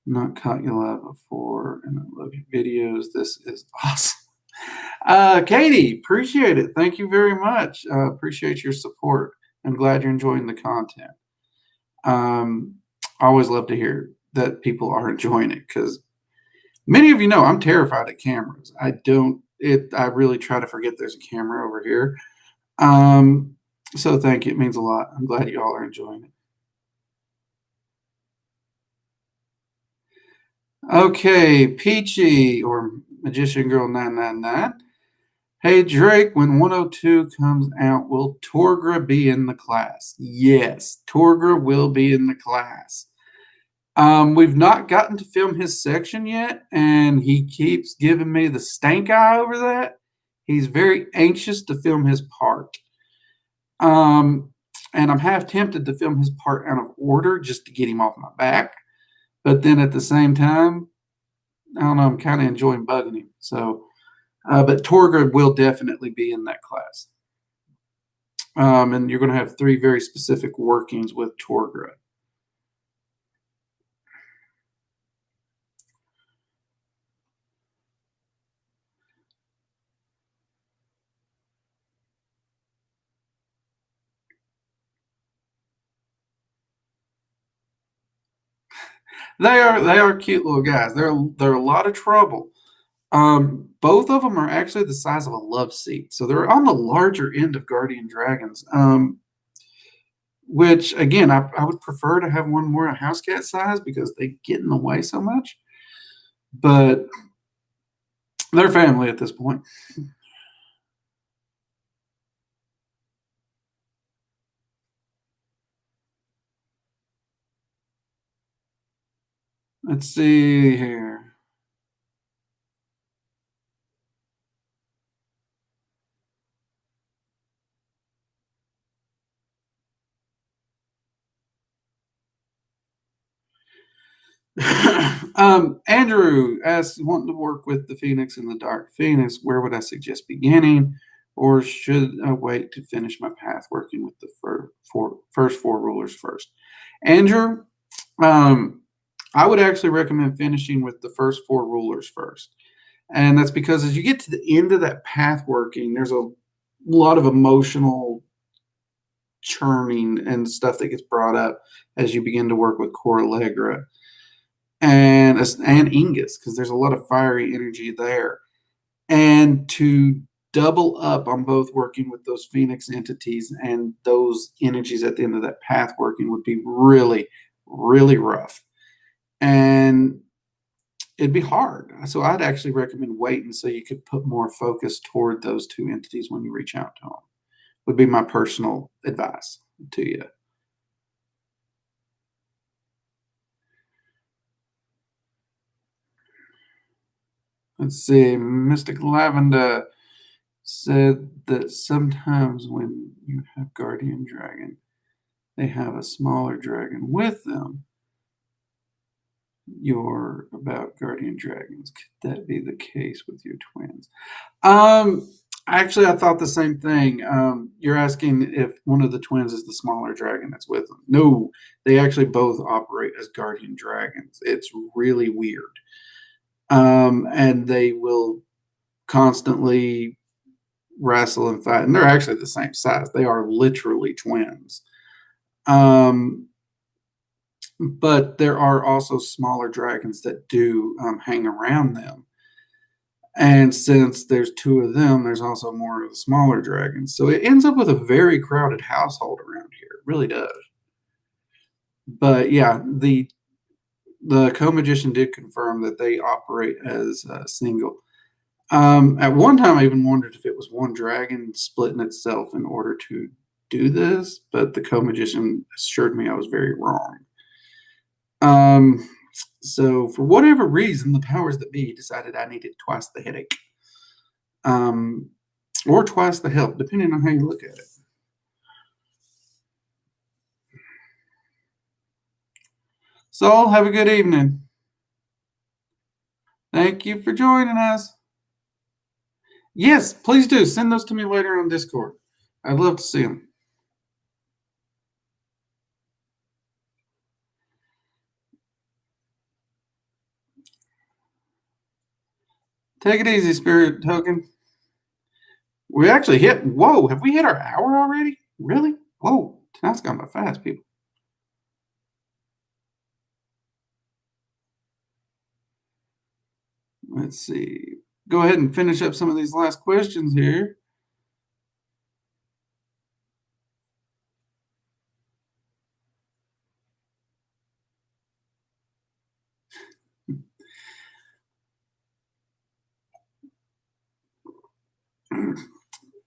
Not caught you live before, and I love your videos. This is awesome. Katie, appreciate it. Thank you very much. Appreciate your support. I'm glad you're enjoying the content. Um, I always love to hear that people are enjoying it because many of you know I'm terrified of cameras. I don't it I really try to forget there's a camera over here. Um, so thank you. It means a lot. I'm glad you all are enjoying it. Okay, Peachy or Magician Girl 999. Hey Drake, when 102 comes out, will Torgra be in the class? Yes, Torgra will be in the class. We've not gotten to film his section yet, and he keeps giving me the stank eye over that. He's very anxious to film his part. Um, and I'm half tempted to film his part out of order just to get him off my back. But then at the same time, I don't know, I'm kind of enjoying bugging him. So, but Torgra will definitely be in that class. And you're going to have 3 very specific workings with Torgra. They are cute little guys. They're a lot of trouble. Both of them are actually the size of a love seat, so they're on the larger end of guardian dragons. Which again, I would prefer to have one more a house cat size because they get in the way so much. But they're family at this point. Let's see here. Andrew asks, wanting to work with the Phoenix and the Dark Phoenix, where would I suggest beginning? Or should I wait to finish my path working with the first 4 rulers first? Andrew, um, I would actually recommend finishing with the first 4 rulers first. And that's because as you get to the end of that path working, there's a lot of emotional churning and stuff that gets brought up as you begin to work with Core Allegra and Ingus, because there's a lot of fiery energy there. And to double up on both working with those Phoenix entities and those energies at the end of that path working would be really, really rough. And it'd be hard. So I'd actually recommend waiting so you could put more focus toward those 2 entities when you reach out to them. Would be my personal advice to you. Let's see. Mystic Lavender said that sometimes when you have Guardian Dragon, they have a smaller dragon with them. You're about Guardian Dragons. Could that be the case with your twins? Actually, I thought the same thing. You're asking if one of the twins is the smaller dragon that's with them. No, they actually both operate as guardian dragons. It's really weird. And they will constantly wrestle and fight, and they're actually the same size. They are literally twins. Um, but there are also smaller dragons that do hang around them. And since there's 2 of them, there's also more of the smaller dragons. So it ends up with a very crowded household around here. It really does. But yeah, the co-magician did confirm that they operate as a single. At one time, I even wondered if it was one dragon splitting itself in order to do this, but the co-magician assured me I was very wrong. So for whatever reason, the powers that be decided I needed twice the headache, um, or twice the help, depending on how you look at it. So have a good evening. Thank you for joining us. Yes, please do send those to me later on Discord. I'd love to see them. Take it easy, Spirit Token. We actually hit. Whoa, have we hit our hour already? Really? Whoa, tonight's gone by fast, people. Let's see. Go ahead and finish up some of these last questions here.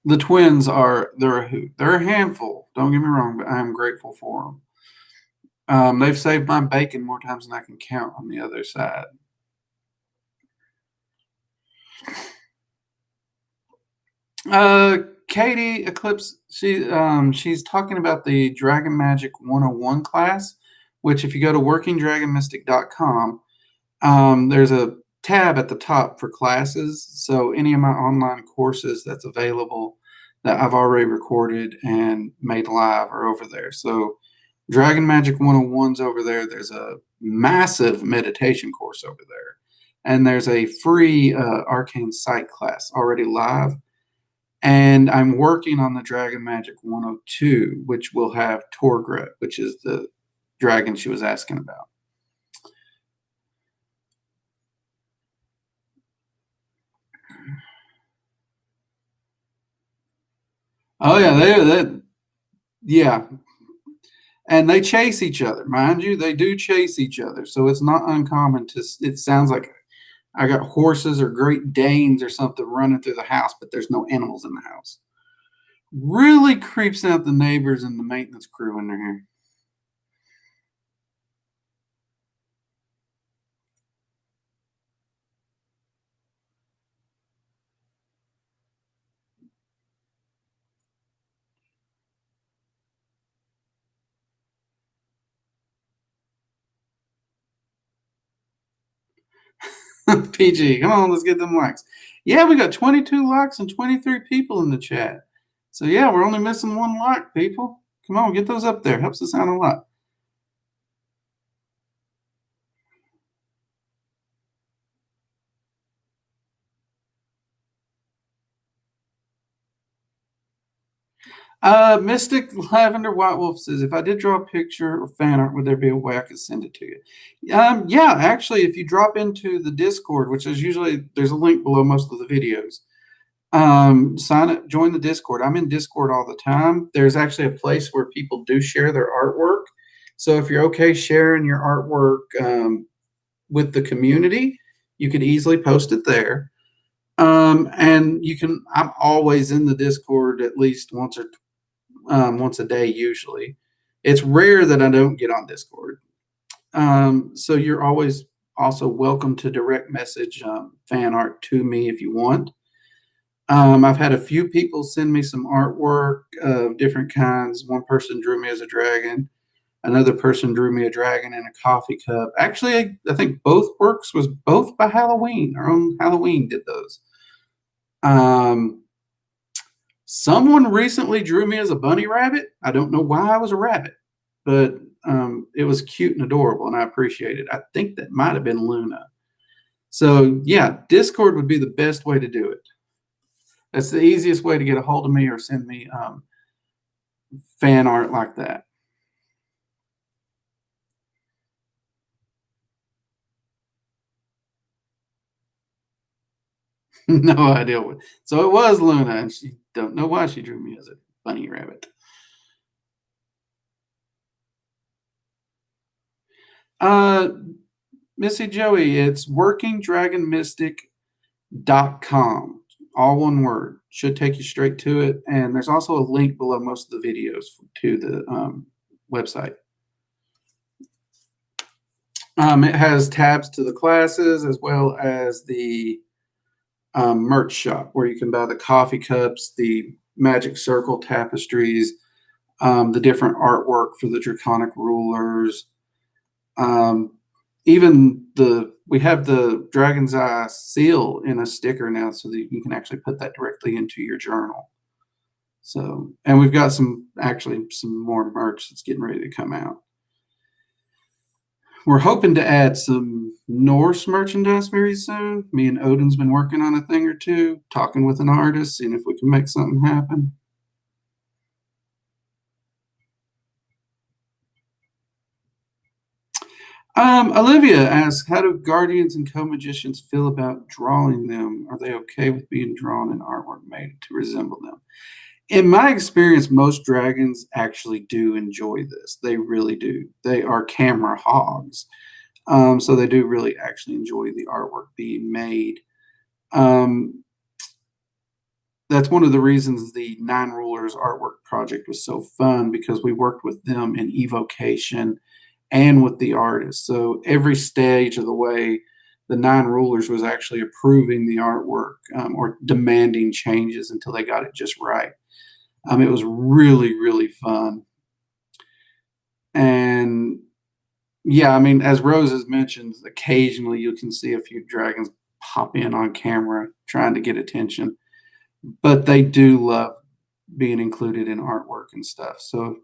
The twins are they're a hoot. They're a handful. Don't get me wrong, but I am grateful for them. They've saved my bacon more times than I can count on the other side. Katie Eclipse, she's talking about the Dragon Magic 101 class, which if you go to workingdragonmystic.com, there's a tab at the top for classes. So any of my online courses that's available that I've already recorded and made live are over there. So Dragon Magic 101's over there. There's a massive meditation course over there. And there's a free Arcane Sight class already live. And I'm working on the Dragon Magic 102, which will have Torgret, which is the dragon she was asking about. Oh yeah, yeah, and they chase each other, mind you. They do chase each other, so it's not uncommon to. It sounds like I got horses or Great Danes or something running through the house, but there's no animals in the house. Really creeps out the neighbors and the maintenance crew when they're here. PG, come on, let's get them likes. Yeah, we got 22 likes and 23 people in the chat. So yeah, we're only missing one like, people. Come on, get those up there. Helps us out a lot. Mystic Lavender White Wolf says, if I did draw a picture or fan art, would there be a way I could send it to you? Yeah, actually, if you drop into the Discord, which is usually there's a link below most of the videos, sign up, join the Discord. I'm in Discord all the time. There's actually a place where people do share their artwork. So if you're okay sharing your artwork with the community, you could easily post it there. And you can. I'm always in the Discord at least once a day usually. It's rare that I don't get on Discord. So you're always also welcome to direct message fan art to me if you want. I've had a few people send me some artwork of different kinds. One person drew me as a dragon. Another person drew me a dragon in a coffee cup. Actually, I think both works was both by Halloween. Our own Halloween did those. Someone recently drew me as a bunny rabbit. I don't know why I was a rabbit, but it was cute and adorable, and I appreciate it. I think that might have been Luna. So yeah, Discord would be the best way to do it. That's the easiest way to get a hold of me or send me fan art like that. No idea what. So it was Luna, and she don't know why she drew me as a bunny rabbit. Missy Joey, it's workingdragonmystic.com. All one word. Should take you straight to it. And there's also a link below most of the videos to the website. It has tabs to the classes as well as the merch shop where you can buy the coffee cups, the magic circle tapestries, the different artwork for the draconic rulers. Even we have the Dragon's Eye seal in a sticker now, so that you can actually put that directly into your journal. So, and we've got some more merch that's getting ready to come out. We're hoping to add some Norse merchandise very soon. Me and Odin's been working on a thing or two, talking with an artist, seeing if we can make something happen. Olivia asks, how do guardians and co-magicians feel about drawing them? Are they okay with being drawn in artwork made to resemble them? In my experience, most dragons actually do enjoy this. They really do. They are camera hogs. So they do really actually enjoy the artwork being made. Um, that's one of the reasons the Nine Rulers artwork project was so fun, because we worked with them in evocation and with the artist. So every stage of the way, the Nine Rulers was actually approving the artwork, or demanding changes until they got it just right. It was really, really fun. And yeah, I mean, as Rose has mentioned, occasionally you can see a few dragons pop in on camera trying to get attention, but they do love being included in artwork and stuff. So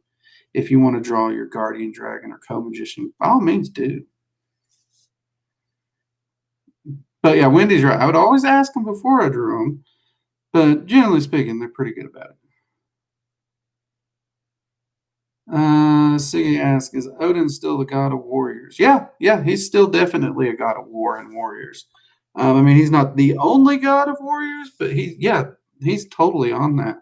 if you want to draw your guardian dragon or co-magician, by all means do. But yeah, Wendy's right. I would always ask them before I drew them, but generally speaking, they're pretty good about it. Siggy asks, is Odin still the god of warriors? Yeah, yeah, he's still definitely a god of war and warriors. I mean, he's not the only god of warriors, but he's totally on that.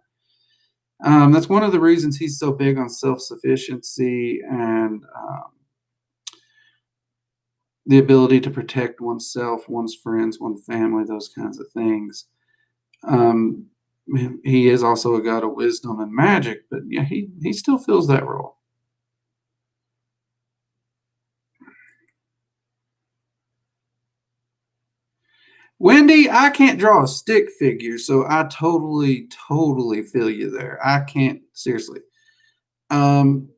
That's one of the reasons he's so big on self-sufficiency and the ability to protect oneself, one's friends, one's family, those kinds of things. Um, he is also a god of wisdom and magic, but yeah, he still fills that role. Wendy, I can't draw a stick figure, so I totally feel you there. I can't, seriously. Um,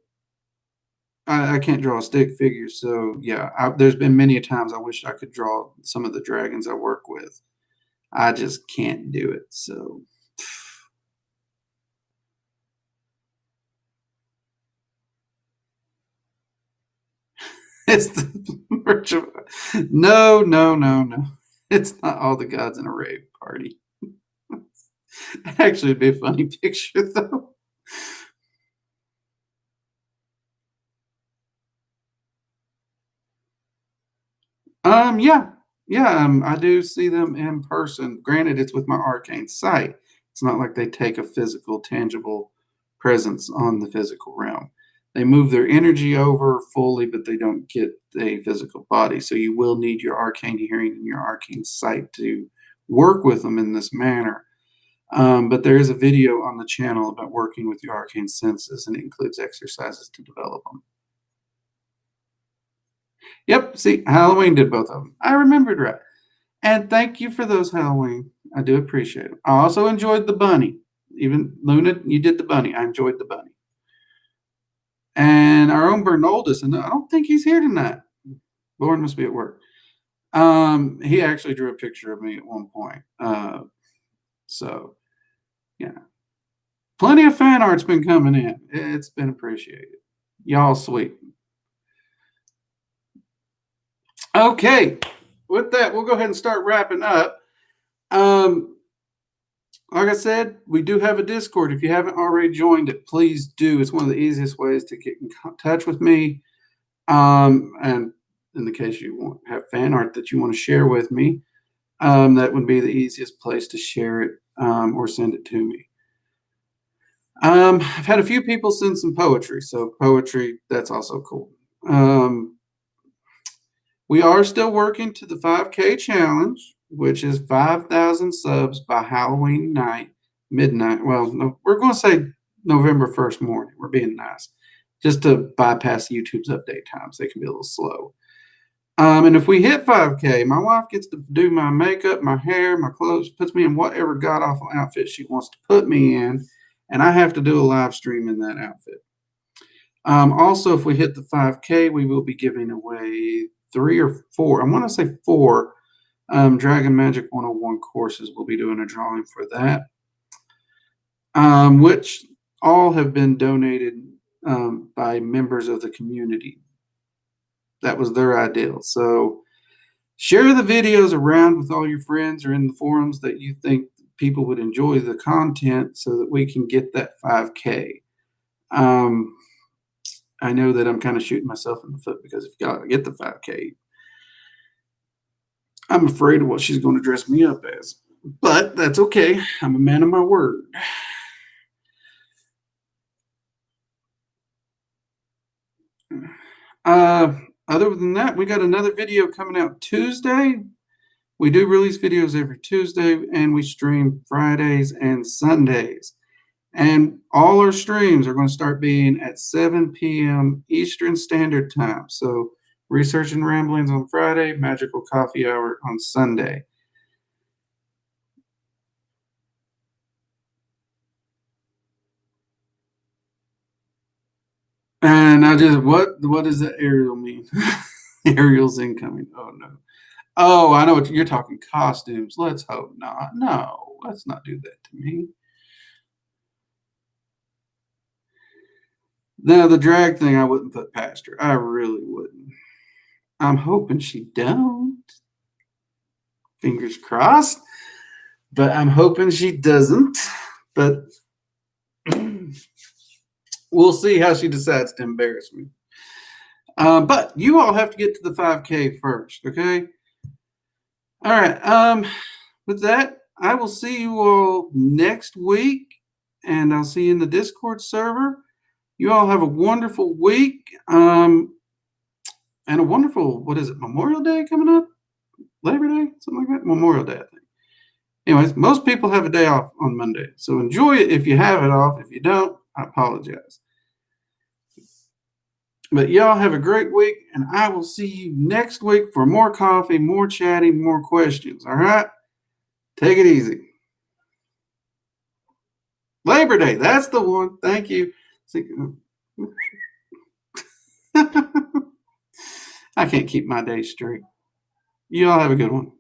I can't draw a stick figure, so yeah, there's been many a times I wish I could draw some of the dragons I work with. I just can't do it. So it's the virtual. No, no, no, no. It's not all the gods in a rave party. Actually, it'd be a funny picture though. Yeah, yeah. I do see them in person. Granted, it's with my arcane sight. It's not like they take a physical, tangible presence on the physical realm. They move their energy over fully, but they don't get a physical body. So you will need your arcane hearing and your arcane sight to work with them in this manner. But there is a video on the channel about working with your arcane senses, and it includes exercises to develop them. Yep, see, Halloween did both of them. I remembered right. And thank you for those Halloween. I do appreciate it. I also enjoyed the bunny. Even Luna, you did the bunny. I enjoyed the bunny. And our own Bernoldus, and I don't think he's here tonight. Lauren must be at work. He actually drew a picture of me at one point. So yeah. Plenty of fan art's been coming in. It's been appreciated. Y'all sweet. Okay. With that, we'll go ahead and start wrapping up. Like I said, we do have a Discord. If you haven't already joined it, please do. It's one of the easiest ways to get in touch with me. And in the case you want have fan art that you want to share with me, that would be the easiest place to share it, or send it to me. I've had a few people send some poetry, so poetry, that's also cool. We are still working to the 5K challenge, which is 5,000 subs by Halloween night, midnight. Well, no, we're going to say November 1st morning. We're being nice, just to bypass YouTube's update times. They can be a little slow. And if we hit 5K, my wife gets to do my makeup, my hair, my clothes, puts me in whatever god awful outfit she wants to put me in, and I have to do a live stream in that outfit. Also, if we hit the 5K, we will be giving away 3 or 4. I want to say 4 Dragon Magic 101 courses. We'll be doing a drawing for that, which all have been donated by members of the community. that was their ideal. So share the videos around with all your friends or in the forums that you think people would enjoy the content so that we can get that 5K. I know that I'm kind of shooting myself in the foot because if y'all get the 5K, I'm afraid of what she's going to dress me up as. But that's okay. I'm a man of my word. Other than that, we got another video coming out Tuesday. We do release videos every Tuesday, and we stream Fridays and Sundays. And all our streams are going to start being at 7 p.m. Eastern Standard Time. So Research and Ramblings on Friday, Magickal Coffee Hour on Sunday. And I just, what does that Ariel mean? Ariel's incoming. Oh, no. Oh, I know what you're talking costumes. Let's hope not. No, let's not do that to me. Now, the drag thing, I wouldn't put past her. I really wouldn't. I'm hoping she don't. Fingers crossed. But I'm hoping she doesn't. But we'll see how she decides to embarrass me. But you all have to get to the 5K first, okay? All right. With that, I will see you all next week, and I'll see you in the Discord server. You all have a wonderful week, and a wonderful, what is it, Memorial Day coming up? Labor Day? Something like that? Memorial Day, I think. Anyways, most people have a day off on Monday, so enjoy it if you have it off. If you don't, I apologize. But y'all have a great week, and I will see you next week for more coffee, more chatting, more questions. All right? Take it easy. Labor Day, that's the one. Thank you. I can't keep my days straight. You all have a good one.